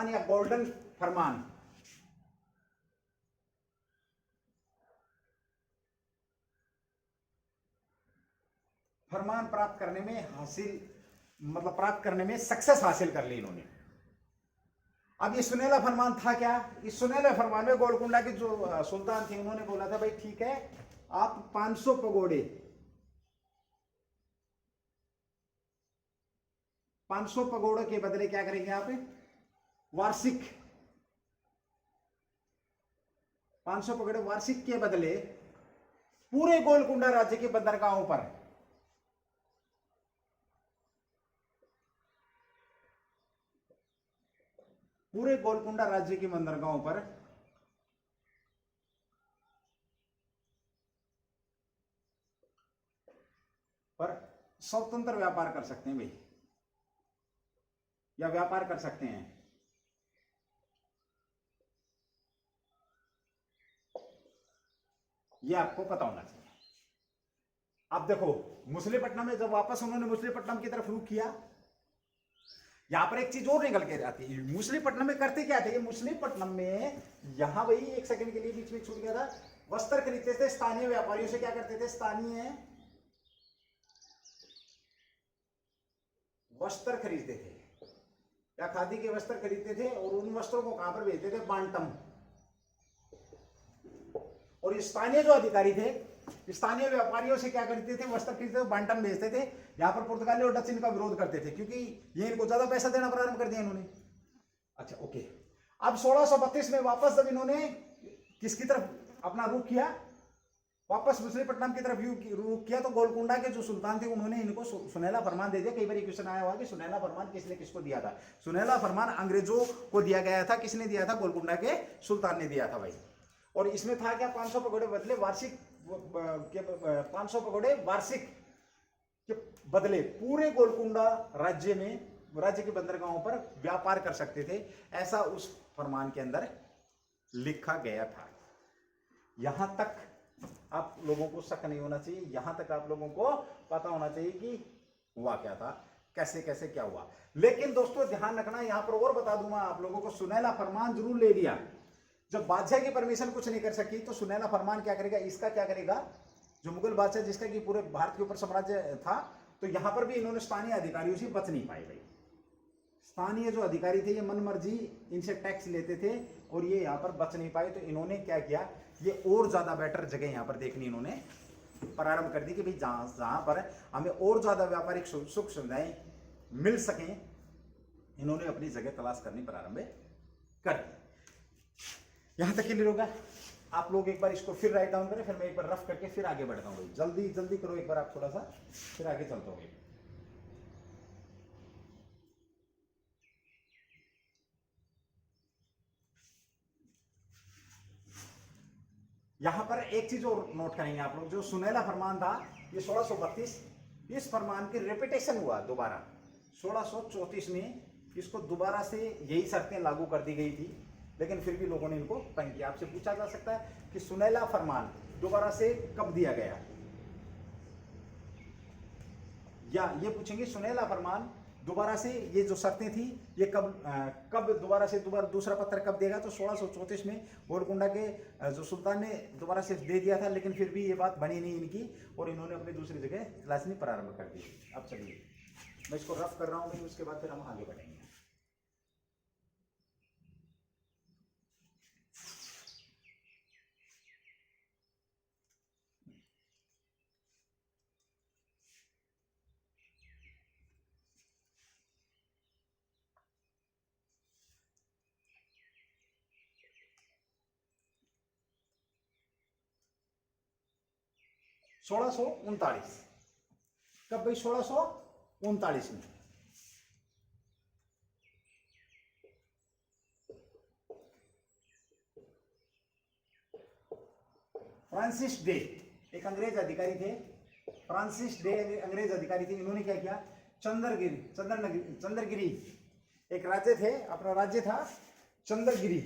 या गोल्डन फरमान, प्राप्त करने में सक्सेस हासिल कर ली इन्होंने। अब ये सुनहला फरमान था क्या, इस सुनहले फरमान में गोलकुंडा के जो सुल्तान थे, उन्होंने बोला था भाई ठीक है, आप 500 पगोड़े के बदले क्या करेंगे, आप वार्षिक 500 पगोड़े वार्षिक के बदले पूरे गोलकुंडा राज्य के बंदरगाहों पर स्वतंत्र व्यापार कर सकते हैं भाई, या व्यापार कर सकते हैं। यह आपको पता होना चाहिए। अब देखो मछलीपट्टनम में जब वापस उन्होंने मछलीपट्टनम की तरफ रुख किया, यहां पर एक चीज और निकल के आती है, मछलीपट्टनम में करते क्या थे, ये मछलीपट्टनम में यहां वही एक सेकंड के लिए बीच में छूट गया था, वस्त्र खरीदते थे स्थानीय व्यापारियों से, क्या करते थे, स्थानीय वस्त्र खरीदते थे या खादी के वस्त्र खरीदते थे, और उन वस्त्रों को कहां पर भेजते थे, बांटम। और स्थानीय जो अधिकारी थे स्थानीय व्यापारियों से क्या करते थे, वस्त्र खरीदते थे, बांटन बेचते थे। यहाँ पर पुर्तगाली और डच इनका विरोध करते थे क्योंकि ये इनको ज्यादा पैसा देना प्रारंभ कर दिया इन्होंने। अच्छा ओके, अब 1632 में वापस जब इन्होंने किसकी तरफ अपना रुख किया, वापस मछलीपट्टनम की तरफ रुख किया, तो गोलकुंडा के जो सुल्तान थे उन्होंने इनको सुनहला फरमान दे दिया। कई बार क्वेश्चन आया हुआ कि सुनहला फरमान किसने किसको दिया था। सुनहला फरमान अंग्रेजों को दिया गया था। किसने दिया था? गोलकुंडा के सुल्तान ने दिया था भाई। और इसमें था क्या, 500 पगोड़े बदले वार्षिक 500 पगोड़े वार्षिक के बदले पूरे गोलकुंडा राज्य में, राज्य के बंदरगाहों पर व्यापार कर सकते थे, ऐसा उस फरमान के अंदर लिखा गया था। यहां तक आप लोगों को शक नहीं होना चाहिए, यहां तक आप लोगों को पता होना चाहिए कि हुआ क्या था, कैसे कैसे क्या हुआ। लेकिन दोस्तों ध्यान रखना, यहां पर और बता दूंगा आप लोगों को, सुनहला फरमान जरूर ले लिया। जब बादशाह की परमिशन कुछ नहीं कर सकी तो सुनहला फरमान क्या करेगा, इसका क्या करेगा, जो मुगल बादशाह जिसका कि पूरे भारत के ऊपर साम्राज्य था, तो यहां पर भी इन्होंने स्थानीय अधिकारियों से बच नहीं पाए भाई। स्थानीय जो अधिकारी थे ये मन मर्जी इनसे टैक्स लेते थे और ये यहाँ पर बच नहीं पाए। तो इन्होंने क्या किया, ये और ज्यादा बेटर जगह यहाँ पर देखनी इन्होंने प्रारंभ कर दी कि भाई जहां पर हमें और ज्यादा व्यापारिक सुख सुविधाएं मिल सकें, इन्होंने अपनी जगह तलाश करनी प्रारंभ कर दी। यहां तक क्लियर होगा? आप लोग एक बार इसको फिर राइट डाउन करें, फिर मैं एक बार रफ करके फिर आगे बढ़ता हूँ। जल्दी जल्दी करो एक बार आप थोड़ा सा, फिर आगे चलता हूँ। यहां पर एक चीज और नोट करेंगे आप लोग, जो सुनहला फरमान था ये 1632, इस फरमान की रिपीटेशन हुआ दोबारा 1634 में। इसको दोबारा से यही शर्तें लागू कर दी गई थी, लेकिन फिर भी लोगों ने इनको तंग किया। आपसे पूछा जा सकता है कि सुनहला फरमान दोबारा से कब दिया गया, या ये पूछेंगे सुनहला फरमान दोबारा से ये जो शर्तें थी ये कब दोबारा से दूसरा पत्र कब देगा। तो 1634 में गोलकुंडा के जो सुल्तान ने दोबारा से दे दिया था, लेकिन फिर भी ये बात बनी नहीं इनकी और इन्होंने अपनी दूसरी जगह तलाशनी प्रारंभ कर दी। अब चलिए मैं इसको रफ कर रहा हूँ, उसके बाद फिर हम आगे बढ़ेंगे। सोलह सौ उनतालीस कब भाई? 1639 में। फ्रांसिस डे एक अंग्रेज अधिकारी थे, फ्रांसिस डे अंग्रेज अधिकारी थे। इन्होंने क्या किया, चंद्रगिरी एक राज्य थे, अपना राज्य था चंद्रगिरी।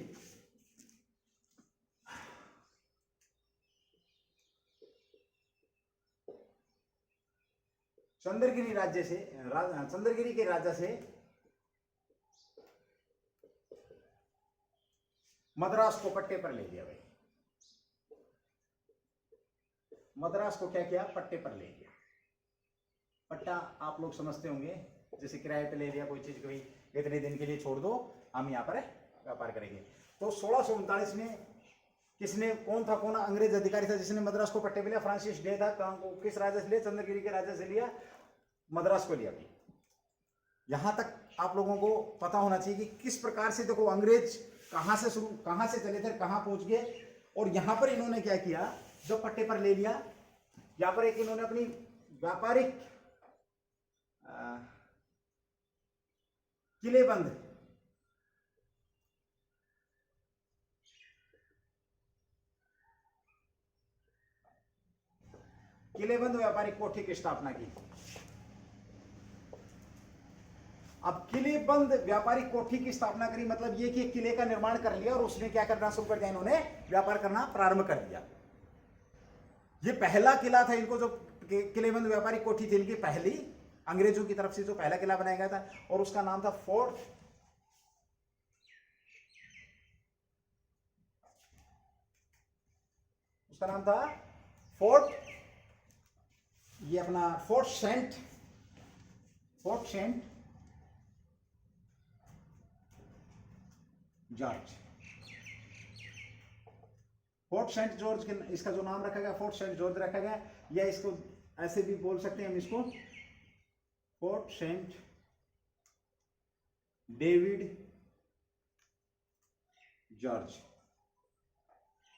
चंद्रगिरी राज्य से, चंद्रगिरी के राजा से मद्रास को पट्टे पर ले लिया भाई। मद्रास को क्या किया, पट्टे पर ले लिया। पट्टा आप लोग समझते होंगे, जैसे किराए पे ले लिया कोई चीज, कोई इतने दिन के लिए छोड़ दो, हम यहाँ पर व्यापार करेंगे। तो 1639 में किसने, कौन अंग्रेज अधिकारी था जिसने मद्रास को पट्टे पे लिया? फ्रांसिस डे था। किस राजा से लिया? चंद्रगिरी के राजा से लिया, मद्रास को लिया। यहां तक आप लोगों को पता होना चाहिए कि किस प्रकार से, देखो अंग्रेज कहां से चले थे, कहां पहुंच गए। और यहां पर इन्होंने क्या किया, जब पट्टे पर ले लिया, यहां पर एक इन्होंने अपनी व्यापारिक किलेबंद व्यापारिक कोठी की स्थापना की। अब किलेबंद व्यापारिक कोठी की स्थापना करी, मतलब ये कि किले का निर्माण कर लिया और उसने क्या करना शुरू कर दिया, इन्होंने व्यापार करना प्रारंभ कर दिया। ये पहला किला था इनको, जो किलेबंद व्यापारिक कोठी थी इनकी पहली, अंग्रेजों की तरफ से जो पहला किला बनाया गया था, और उसका नाम था फोर्ट ये अपना Fort Saint George. Fort Saint George के, इसका जो नाम रखा गया फोर्ट सेंट जॉर्ज रखा गया, या इसको ऐसे भी बोल सकते हैं हम इसको फोर्ट सेंट डेविड जॉर्ज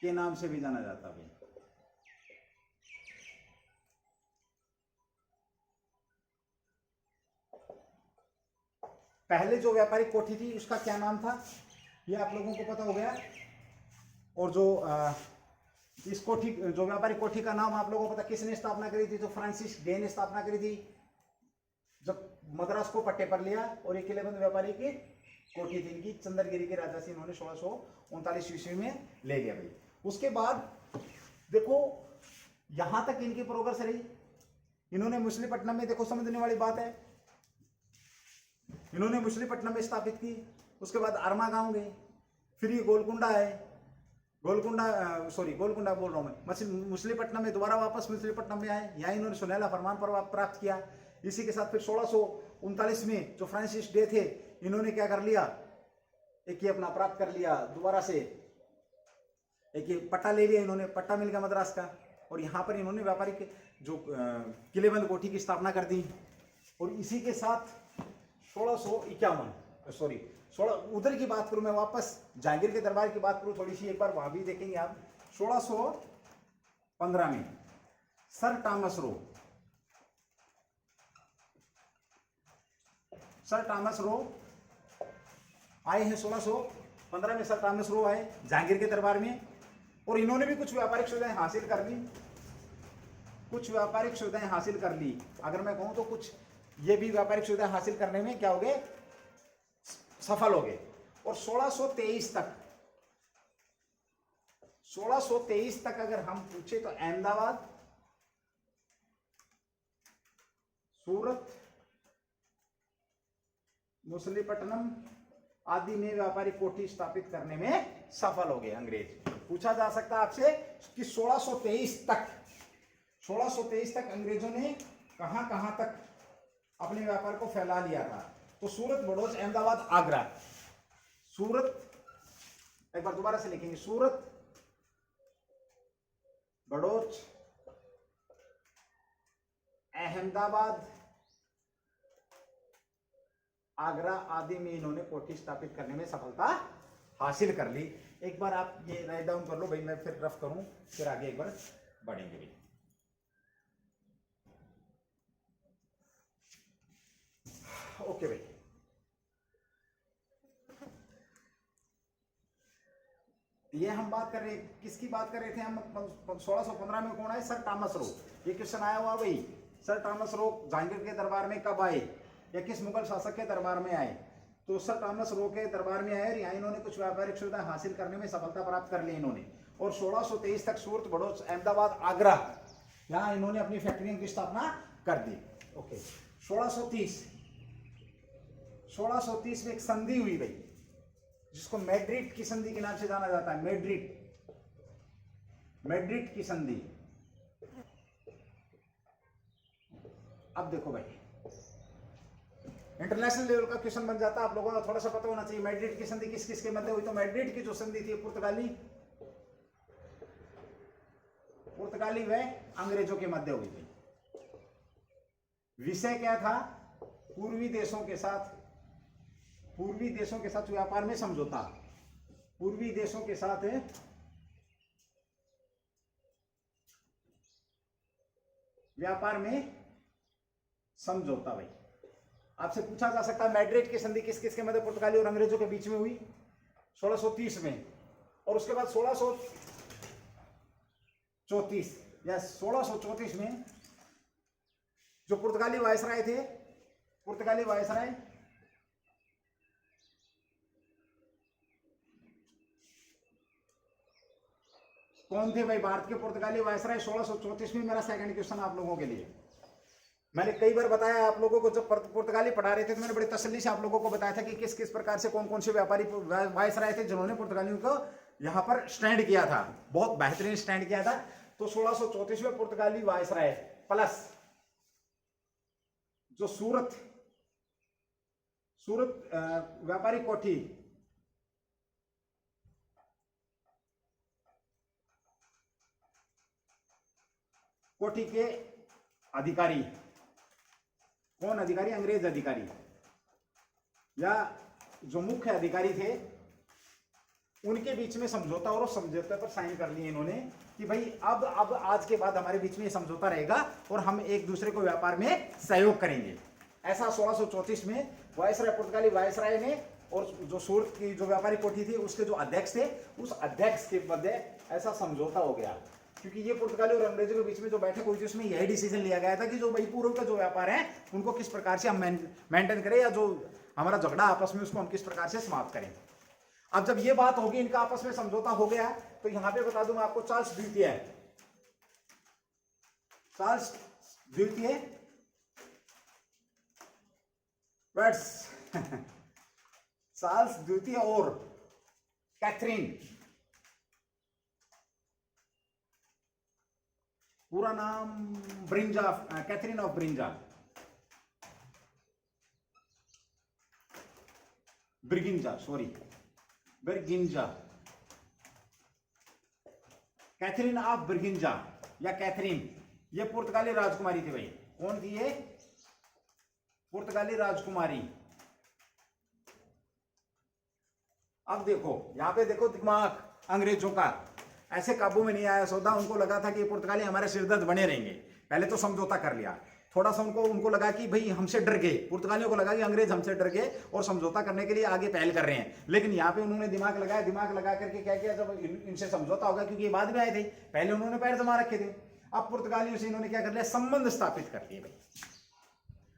के नाम से भी जाना जाता है। पहले जो व्यापारिक कोठी थी उसका क्या नाम था, ये आप लोगों को पता हो गया। और जो इस कोठी, जो व्यापारिक कोठी का नाम आप लोगों को पता किसने स्थापना करी थी, तो फ्रांसिस डे ने स्थापना करी थी, जब मद्रास को पट्टे पर लिया। और एक किलेबंद व्यापारी की कोठी थी इनकी, चंद्रगिरी के राजा से इन्होंने 1639 ईस्वी में ले लिया भाई। उसके बाद देखो यहां तक इनकी प्रोग्रेस रही। इन्होंने मछलीपट्टनम में, देखो समझने वाली बात है, इन्होंने मछलीपट्टनम में स्थापित की। उसके बाद अरमा गांव गए, फिर ये गोलकुंडा है, गोलकुंडा बोल रहा हूं मैं, मछलीपट्टनम में दोबारा वापस मछलीपट्टनम में आए। यहाँ इन्होंने सुनहला फरमान प्राप्त किया। इसी के साथ फिर 1639 में जो फ्रांसिस डे थे, इन्होंने क्या कर लिया, एक ये अपना प्राप्त कर लिया दोबारा से, एक ये पट्टा ले लिया इन्होंने, पट्टा मिल गया मद्रास का। और यहाँ पर इन्होंने व्यापारिक जो किलेबंद कोठी की स्थापना कर दी। और इसी के साथ 16 उधर की बात करूं मैं, वापस जहांगीर के दरबार की बात करूं थोड़ी सी, एक बार वहां भी देखेंगे आप। 1615 में सर टॉमस रो आए हैं। 1615 में सर टॉमस रो आए जहांगीर के दरबार में, और इन्होंने भी कुछ व्यापारिक सुविधाएं हासिल कर ली। अगर मैं कहूं तो कुछ ये भी व्यापारिक सुविधा हासिल करने में क्या हो गए, सफल हो गए। और 1623 तक अगर हम पूछे तो अहमदाबाद, सूरत, मछलीपट्टनम आदि में व्यापारिक कोठी स्थापित करने में सफल हो गए अंग्रेज। पूछा जा सकता है आपसे कि 1623 तक अंग्रेजों ने कहां कहां तक अपने व्यापार को फैला लिया था। तो सूरत, बड़ौच, अहमदाबाद, आगरा। सूरत, एक बार दोबारा से लिखेंगे, सूरत, बड़ौच, अहमदाबाद, आगरा आदि में इन्होंने कोठी स्थापित करने में सफलता हासिल कर ली। एक बार आप ये राइट डाउन कर लो भाई, मैं फिर रफ करूं, फिर आगे एक बार बढ़ेंगे भाई। ओके भाई, ये हम बात कर रहे, किसकी बात कर रहे थे हम, 1615 में कौन आए, सर टॉमस रो। ये क्वेश्चन आया हुआ भाई, सर टॉमस रो जहांगीर के दरबार में कब आए, या किस मुगल शासक के दरबार में आए। तो सर टॉमस रो के दरबार में आए, यहाँ इन्होंने कुछ व्यापारिक सुविधा हासिल करने में सफलता प्राप्त कर ली इन्होंने। और 1623 तक सूरत, बड़ौच, अहमदाबाद, आगरा, यहाँ इन्होंने अपनी फैक्ट्रियों की स्थापना कर दी। ओके, 1630 में एक संधि हुई भाई, जिसको मैड्रिड की संधि के नाम से जाना जाता है। मैड्रिड की संधि। अब देखो भाई, इंटरनेशनल लेवल का क्वेश्चन बन जाता है, आप लोगों को थोड़ा सा पता होना चाहिए मैड्रिड की संधि किस किस के मध्य हुई। तो मैड्रिड की जो संधि थी पुर्तगाली व अंग्रेजों के मध्य हुई थी। विषय क्या था, पूर्वी देशों के साथ व्यापार में समझौता। पूर्वी देशों के साथ व्यापार में समझौता। भाई आपसे पूछा जा सकता है मैड्रिड की संधि किस किस के मध्य पुर्तगाली और अंग्रेजों के बीच में हुई, 1630 में। और उसके बाद 1634 या 1634 में जो पुर्तगाली वायसराय थे, पुर्तगाली वायसराय कौन थे भाई, भारत के पुर्तगाली वायसराय 1634 में। मेरा सेकंड क्वेश्चन आप लोगों के लिए, मैंने कई बार बताया आप लोगों को, जब पुर्तगाली पढ़ा रहे थे तो मैंने बड़ी तसल्ली से आप लोगों को बताया था कि किस किस प्रकार से कौन कौन से व्यापारी वायसराय थे जिन्होंने पुर्तगालियों को यहाँ पर स्टैंड किया था, बहुत बेहतरीन स्टैंड किया था। तो 1634 में पुर्तगाली वायसराय प्लस जो सूरत व्यापारिक कोठी, कोठी के अधिकारी, कौन अधिकारी? अंग्रेज अधिकारी या जो मुख्य अधिकारी थे, उनके बीच में समझौता, और समझौते पर साइन कर लिए इन्होंने कि भाई अब आज के बाद हमारे बीच में ये समझौता रहेगा और हम एक दूसरे को व्यापार में सहयोग करेंगे। ऐसा 1634 में वायसराय, पुर्तगाली वायसराय ने, और जो सूरत की जो व्यापारी कोठी थी उसके जो अध्यक्ष थे, उस अध्यक्ष के मध्य ऐसा समझौता हो गया, क्योंकि ये पुर्तगाली और अंग्रेजों के बीच में जो बैठक हुई थी उसमें यही डिसीजन लिया गया था कि जो भाई पूर्व का जो व्यापार है उनको किस प्रकार से हम मेंटेन करें, या जो हमारा झगड़ा आपस में उसको हम किस प्रकार से समाप्त करें। अब जब ये बात होगी, इनका आपस में समझौता हो गया, तो यहां पे बता दूं मैं आपको, चार्ल्स द्वितीय, चार्ल्स द्वितीय चार्ल्स द्वितीय और कैथरीन, पूरा नाम Braganza, Catherine of Braganza, Braganza, sorry Braganza, Catherine of Braganza या कैथरीन, ये पुर्तगाली राजकुमारी थी भाई। कौन थी ये? पुर्तगाली राजकुमारी। अब देखो यहां पे, देखो दिमाग अंग्रेजों का ऐसे काबू में नहीं आया सौदा। उनको लगा था कि पुर्तगाली हमारे सिरदर्द बने रहेंगे, पहले तो समझौता कर लिया, थोड़ा सा उनको लगा कि भाई हमसे डर गए, पुर्तगालियों को लगा कि अंग्रेज हमसे डर गए और समझौता करने के लिए आगे पहल कर रहे हैं। लेकिन यहाँ पे उन्होंने दिमाग लगाया, दिमाग लगा करके क्या किया, जब इनसे समझौता होगा, क्योंकि ये बाद में आए थे, पहले उन्होंने पैर जमा रखे थे, अब पुर्तगालियों से इन्होंने क्या कर लिया, संबंध स्थापित कर लिए भाई।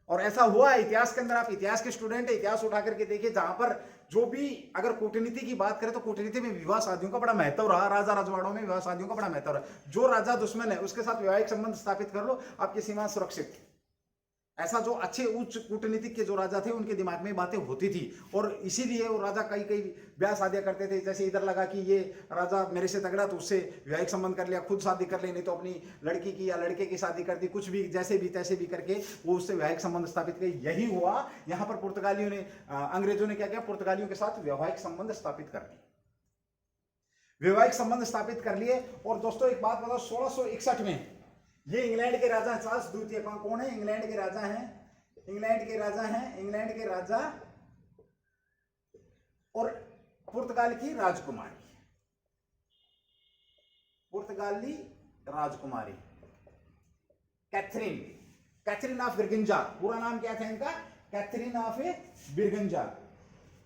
और ऐसा हुआ इतिहास के अंदर, आप इतिहास के स्टूडेंट है, इतिहास उठा करके देखिए, जहां पर जो भी अगर कूटनीति की बात करें तो कूटनीति में विवाह शादियों का बड़ा महत्व रहा, राजा राजवाड़ों में विवाह शादियों का बड़ा महत्व रहा। जो राजा दुश्मन है उसके साथ वैवाहिक संबंध स्थापित कर लो, आपकी सीमा सुरक्षित। ऐसा जो अच्छे उच्च कूटनीतिक के जो राजा थे उनके दिमाग में बातें होती थी, और इसीलिए वो राजा कई कई ब्याह शादियां करते थे। जैसे इधर लगा कि ये राजा मेरे से तगड़ा, तो उससे वैवाहिक संबंध कर लिया, खुद शादी कर ली, नहीं तो अपनी लड़की की या लड़के की शादी कर दी, कुछ भी जैसे भी तैसे भी करके वो उससे वैवाहिक संबंध स्थापित किए। यही हुआ यहाँ पर पुर्तगालियों ने, अंग्रेजों ने क्या किया, पुर्तगालियों के साथ वैवाहिक संबंध स्थापित कर लिए, वैवाहिक संबंध स्थापित कर लिए। और दोस्तों एक बात बताओ, 1661 में ये इंग्लैंड के राजा चार्ल्स द्वितीय, कौन है? इंग्लैंड के राजा हैं, इंग्लैंड के राजा हैं, इंग्लैंड के राजा और पुर्तगाल की राजकुमारी, पुर्तगाली राजकुमारी कैथरीन, कैथरीन ऑफ बिरगिंजा। पूरा नाम क्या था इनका? Catherine of Braganza,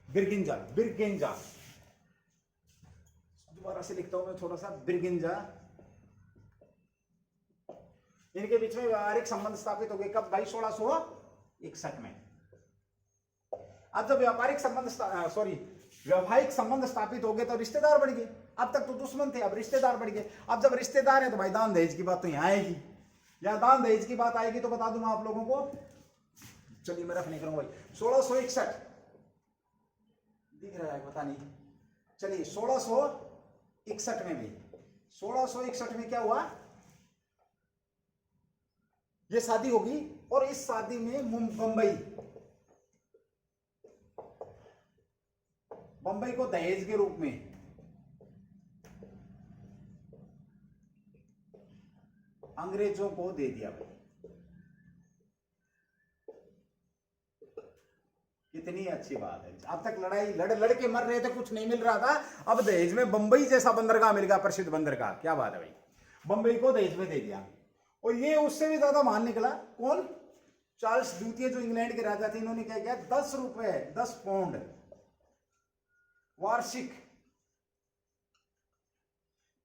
Braganza, Braganza. दोबारा से लिखता हूं मैं थोड़ा सा, बिरगिंजा। इनके बीच में व्यवहारिक संबंध स्थापित हो गए कब भाई? 1661 में। अब जब व्यापारिक संबंध वैवाहिक संबंध स्थापित हो गए तो रिश्तेदार बढ़ गए। अब तक तो दुश्मन थे, अब रिश्तेदार बढ़ गए। अब जब रिश्तेदार है तो भाई दान दहेज की बात तो यहाँ आएगी, या दान दहेज की बात आएगी तो बता दूं मैं आप लोगों को, चलिए मैं रख नहीं करूंगा भाई। 1661 दिख रहा है पता नहीं, चलिए 1661 में भी, 1661 में क्या हुआ, ये शादी होगी, और इस शादी में बंबई को दहेज के रूप में अंग्रेजों को दे दिया भाई। कितनी अच्छी बात है। अब तक लड़ाई लड़ के मर रहे थे, कुछ नहीं मिल रहा था, अब दहेज में बंबई जैसा बंदरगाह मिल गया, प्रसिद्ध बंदरगाह। क्या बात है भाई, बंबई को दहेज में दे दिया। और ये उससे भी ज्यादा मान निकला, कौन? चार्ल्स द्वितीय जो इंग्लैंड के राजा थे, इन्होंने क्या किया, 10 रुपए 10 पाउंड वार्षिक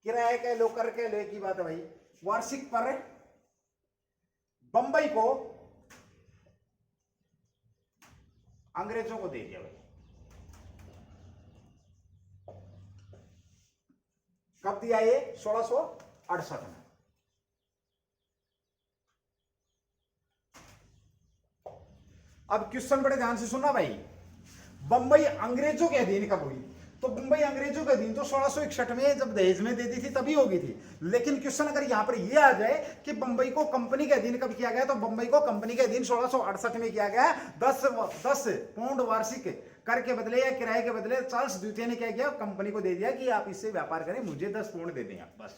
किराए के लोकर के ले की बात है भाई, वार्षिक पर बंबई को अंग्रेजों को दे दिया भाई। कब दिया ये? 1668 में। अब क्वेश्चन बड़े ध्यान से सुनना भाई, बंबई अंग्रेजों के अधीन कब हुई? तो बंबई अंग्रेजों के अधीन तो 1661 में जब दहेज में दे दी थी तभी होगी थी। लेकिन क्वेश्चन अगर यहां पर यह आ जाए कि बंबई को कंपनी के अधीन कब किया गया, तो बंबई को कंपनी के अधीन 1668 में किया गया। 10 पाउंड वार्षिक कर के बदले या किराए के बदले चार्ल्स द्वितीय ने क्या किया, कंपनी को दे दिया कि आप इससे व्यापार करें, मुझे 10 पाउंड दे दें आप बस।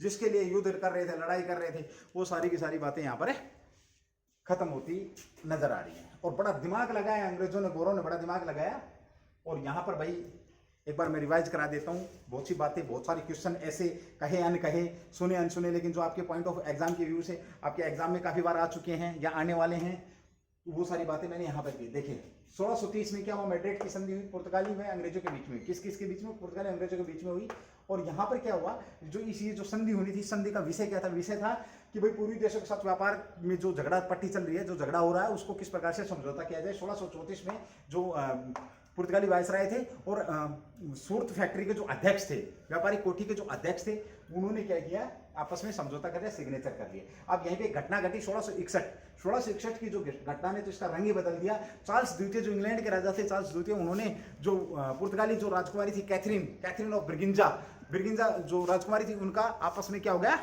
जिसके लिए युद्ध कर रहे थे, लड़ाई कर रहे थे, वो सारी की सारी बातें यहाँ पर खत्म होती नजर आ रही है। और बड़ा दिमाग लगाया अंग्रेजों ने, गोरों ने बड़ा दिमाग लगाया। और यहाँ पर भाई एक बार मैं रिवाइज करा देता हूँ, बहुत सी बातें, बहुत सारे क्वेश्चन ऐसे कहे अनकहे, सुने अनसुने, लेकिन जो आपके पॉइंट ऑफ एग्जाम के व्यू से आपके एग्जाम में काफी बार आ चुके हैं या आने वाले हैं, वो सारी बातें मैंने यहाँ पर की। देखिए 1630 में क्या हुआ, मैड्रिड की संधि हुई, पुर्तगाली में अंग्रेजों के बीच में। किस किस के बीच में? पुर्तगाली अंग्रेजों के बीच में हुई। और यहाँ पर क्या हुआ, जो ये जो संधि होनी थी, संधि का विषय क्या था? विषय था कि भाई पूर्वी देशों के साथ व्यापार में जो झगड़ा पट्टी चल रही है, जो झगड़ा हो रहा है, उसको किस प्रकार से समझौता किया जाए। 1634 में जो पुर्तगाली वायसराय थे और सूरत फैक्ट्री के जो अध्यक्ष थे, व्यापारिक कोठी के जो अध्यक्ष थे, उन्होंने क्या किया, आपस में समझौता कर लिया, सिग्नेचर कर लिए। अब यहीं पे घटना घटी 1661 की जो घटना ने तो इसका रंग ही बदल दिया। चार्ल्स द्वितीय जो इंग्लैंड के राजा थे, चार्ल्स द्वितीय, उन्होंने जो पुर्तगाली जो राजकुमारी थी कैथरीन ऑफ ब्रिगिंजा जो राजकुमारी थी, उनका आपस में क्या हो गया,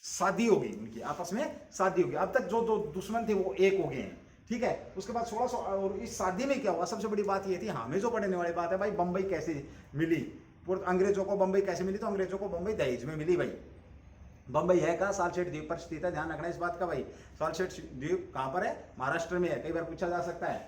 शादी हो गई, उनकी आपस में शादी हो गई। अब तक जो दो दुश्मन थे वो एक हो गए हैं, ठीक है। उसके बाद 1600 और इस शादी में क्या हुआ, सबसे बड़ी बात ये थी, हमें जो पढ़ने वाली बात है भाई, बंबई कैसे मिली अंग्रेजों को, बंबई कैसे मिली? तो अंग्रेजों को बंबई दहेज में मिली भाई। बंबई है कहाँ? सालसेट द्वीप पर स्थित है, ध्यान रखना इस बात का भाई। सालसेट द्वीप कहाँ पर है? महाराष्ट्र में है, कई बार पूछा जा सकता है।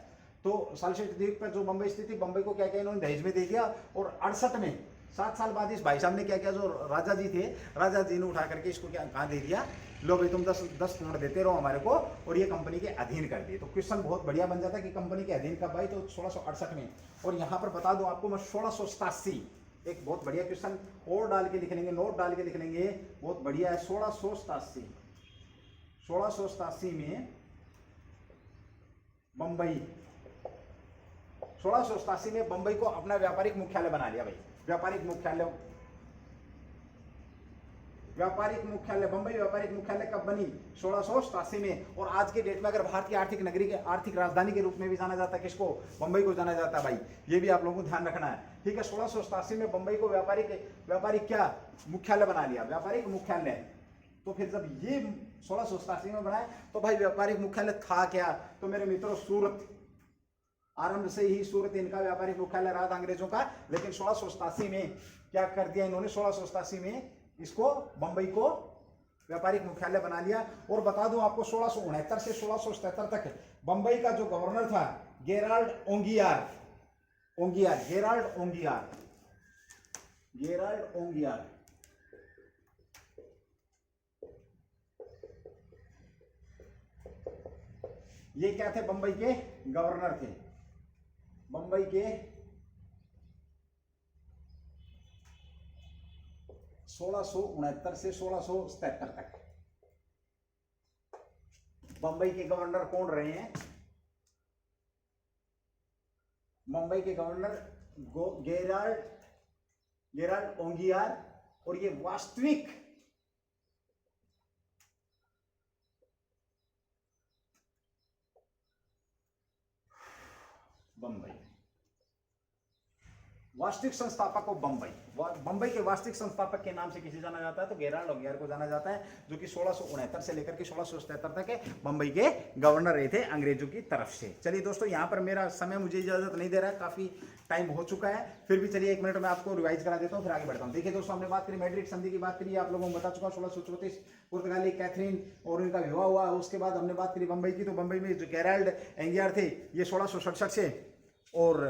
तो सालसेट द्वीप पर जो बंबई स्थित थी, बंबई को क्या किया इन्होंने, दहेज में दे दिया। और 68 में 7 साल बाद इस भाई साहब ने क्या किया, जो राजा जी थे, राजा जी ने उठा करके इसको क्या कहाँ दे दिया, लो भाई तुम 10 करोड़ देते रहो हमारे को, और ये कंपनी के अधीन कर दिए। तो क्वेश्चन बहुत बढ़िया बन जाता है कि कंपनी के अधीन कब भाई, तो 1668 में। और यहाँ पर बता दूं आपको मैं, 1687 एक बहुत बढ़िया क्वेश्चन और डाल के लिख लेंगे, नोट डाल के लिख लेंगे, बहुत बढ़िया है। 1687 में बंबई, 1687 में बंबई को अपना व्यापारिक मुख्यालय बना लिया भाई। व्यापारिक मुख्यालय बंबई व्यापारिक मुख्यालय कब बनी? 1687 में। और आज के डेट में अगर भारत की आर्थिक नगरी के आर्थिक राजधानी के रूप में भी जाना जाता है, किसको? बंबई को जाना जाता है भाई। ये भी आप लोगों को ध्यान रखना है, ठीक है। 1687 में बंबई को व्यापारिक क्या मुख्यालय बना लिया, व्यापारिक मुख्यालय। तो फिर जब ये 1687 में बनाए तो भाई व्यापारिक मुख्यालय था क्या? तो मेरे मित्रों, सूरत, आरंभ से ही सूरत इनका व्यापारिक मुख्यालय रहा था अंग्रेजों का। लेकिन 1687 में क्या कर दिया इन्होंने, 1687 में इसको बंबई को व्यापारिक मुख्यालय बना लिया। और बता दूं आपको, 1669 से 1677 तक बंबई का जो गवर्नर था, गेराल्ड ओंगियार, ये क्या थे? बंबई के गवर्नर थे। बंबई के 1669 से 1677 तक बंबई के गवर्नर कौन रहे हैं? बंबई के गवर्नर गेराल्ड ओंगियार। और ये वास्तविक वास्तविक संस्थापक को बंबई के वास्तविक संस्थापक के नाम से किसे जाना जाता है? तो गेराल्ड ओंगियार को जाना जाता है, जो कि 1669 से लेकर के 1677 तक बंबई के गवर्नर रहे थे अंग्रेजों की तरफ से। चलिए दोस्तों, यहाँ पर मेरा समय मुझे इजाजत नहीं दे रहा है, काफी टाइम हो चुका है, फिर भी चलिए 1 मिनट में आपको रिवाइज करा देता हूँ, फिर आगे बढ़ता हूँ। देखिए दोस्तों, हमने बात करी मैड्रिड संधि की, बात करी, आप लोगों को बता चुका हूँ 1634 पुर्तगाली कैथरीन और उनका विवाह हुआ। उसके बाद हमने बात करी बंबई की, तो बंबई में जो गेराल्ड ओंगियार थे, ये 1667 से और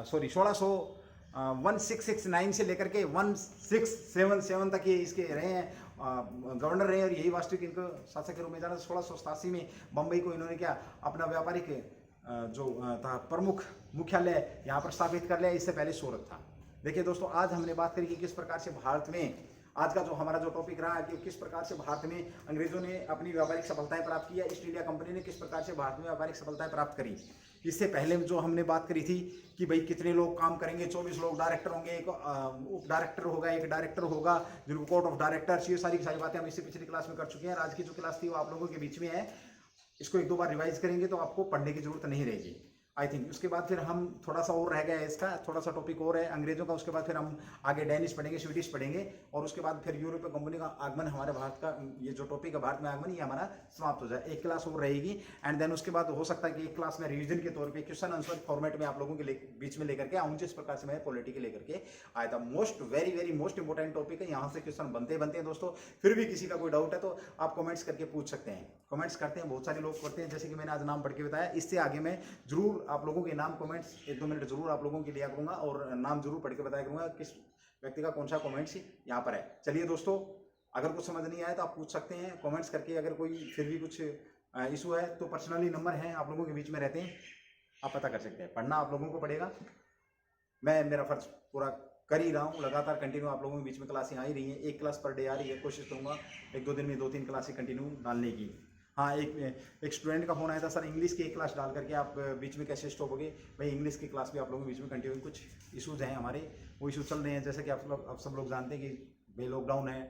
1669 से लेकर के 1677 तक ये इसके रहे हैं, गवर्नर रहे, और यही वास्तविक इनको शासक के रूप में जाना। 1687 में बंबई को इन्होंने क्या अपना व्यापारिक जो था प्रमुख मुख्यालय यहाँ पर स्थापित कर लिया। इससे पहले सूरत था। देखिए दोस्तों, आज हमने बात करी कि किस प्रकार से भारत में, आज का जो हमारा जो टॉपिक रहा है कि किस प्रकार से भारत में अंग्रेजों ने अपनी व्यापारिक सफलताएं प्राप्त की, ईस्ट इंडिया कंपनी ने किस प्रकार से भारत में व्यापारिक सफलताएं प्राप्त करी। इससे पहले जो हमने बात करी थी कि भाई कितने लोग काम करेंगे, 24 लोग डायरेक्टर होंगे, एक उप डायरेक्टर होगा, एक डायरेक्टर होगा, जिनको कोर्ट ऑफ डायरेक्टर्स, ये सारी बातें हम इससे पिछली क्लास में कर चुके हैं। आज की जो क्लास थी वो आप लोगों के बीच में है, इसको 1-2 बार रिवाइज करेंगे तो आपको पढ़ने की जरूरत नहीं रहेगी। I think. उसके बाद फिर हम थोड़ा सा और रह गया है इसका, थोड़ा सा टॉपिक और है अंग्रेजों का। उसके बाद फिर हम आगे डेनिश पढ़ेंगे, स्वीडिश पढ़ेंगे, और उसके बाद फिर यूरोपीय कंपनी का आगमन, हमारे भारत का ये जो टॉपिक है भारत में आगमन, ये हमारा समाप्त हो जाए। एक क्लास और रहेगी, एंड देन उसके बाद हो सकता है कि एक क्लास में रिविजन के तौर पर क्वेश्चन आंसर फॉर्मेट में आप लोगों के बीच में लेकर के आऊँ, जिस प्रकार से मैं पॉलिटी के लेकर के आया था। Most very most important topic है, यहाँ से क्वेश्चन बनते हैं दोस्तों। फिर भी किसी का कोई डाउट है तो आप कमेंट्स करके पूछ सकते हैं। कमेंट्स करते हैं, बहुत सारे लोग करते हैं, जैसे कि मैंने आज नाम पढ़ के बताया। इससे आगे मैं जरूर आप लोगों के नाम कमेंट्स 1-2 मिनट जरूर आप लोगों के लिया करूंगा, और नाम जरूर पढ़ के बताया करूंगा किस व्यक्ति का कौन सा कमेंट्स यहाँ पर है। चलिए दोस्तों, अगर कुछ समझ नहीं आया तो आप पूछ सकते हैं कमेंट्स करके। अगर कोई फिर भी कुछ इशू है तो पर्सनली नंबर है आप लोगों के बीच में रहते हैं, आप पता कर सकते हैं। पढ़ना आप लोगों को पड़ेगा, मैं मेरा फर्ज पूरा कर ही रहा हूँ। लगातार कंटिन्यू आप लोगों के बीच में क्लासें आ ही रही हैं, 1 क्लास पर डे आ रही है। कोशिश करूँगा 1-2 दिन में 2-3 क्लासें कंटिन्यू डालने की। हाँ, एक स्टूडेंट का फोन आया था, सर इंग्लिश की 1 क्लास डाल करके आप बीच में कैसे स्टॉप हो गए। भाई इंग्लिश की क्लास भी आप लोगों के बीच में कंटिन्यू, कुछ इशूज़ हैं हमारे, वो इशू चल रहे हैं। जैसे कि आप सब लोग जानते हैं कि भाई लॉकडाउन है,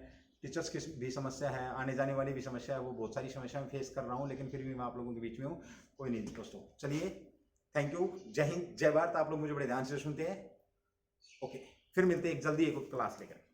टीचर्स की भी समस्या है, आने जाने वाली भी समस्या है, वो बहुत सारी समस्या मैं फेस कर रहा हूँ, लेकिन फिर भी मैं आप लोगों के बीच में हूँ। कोई नहीं दोस्तों, चलिए थैंक यू, जय हिंद जय भारत। आप लोग मुझे बड़े ध्यान से सुनते हैं। ओके, फिर मिलते हैं जल्दी एक क्लास लेकर।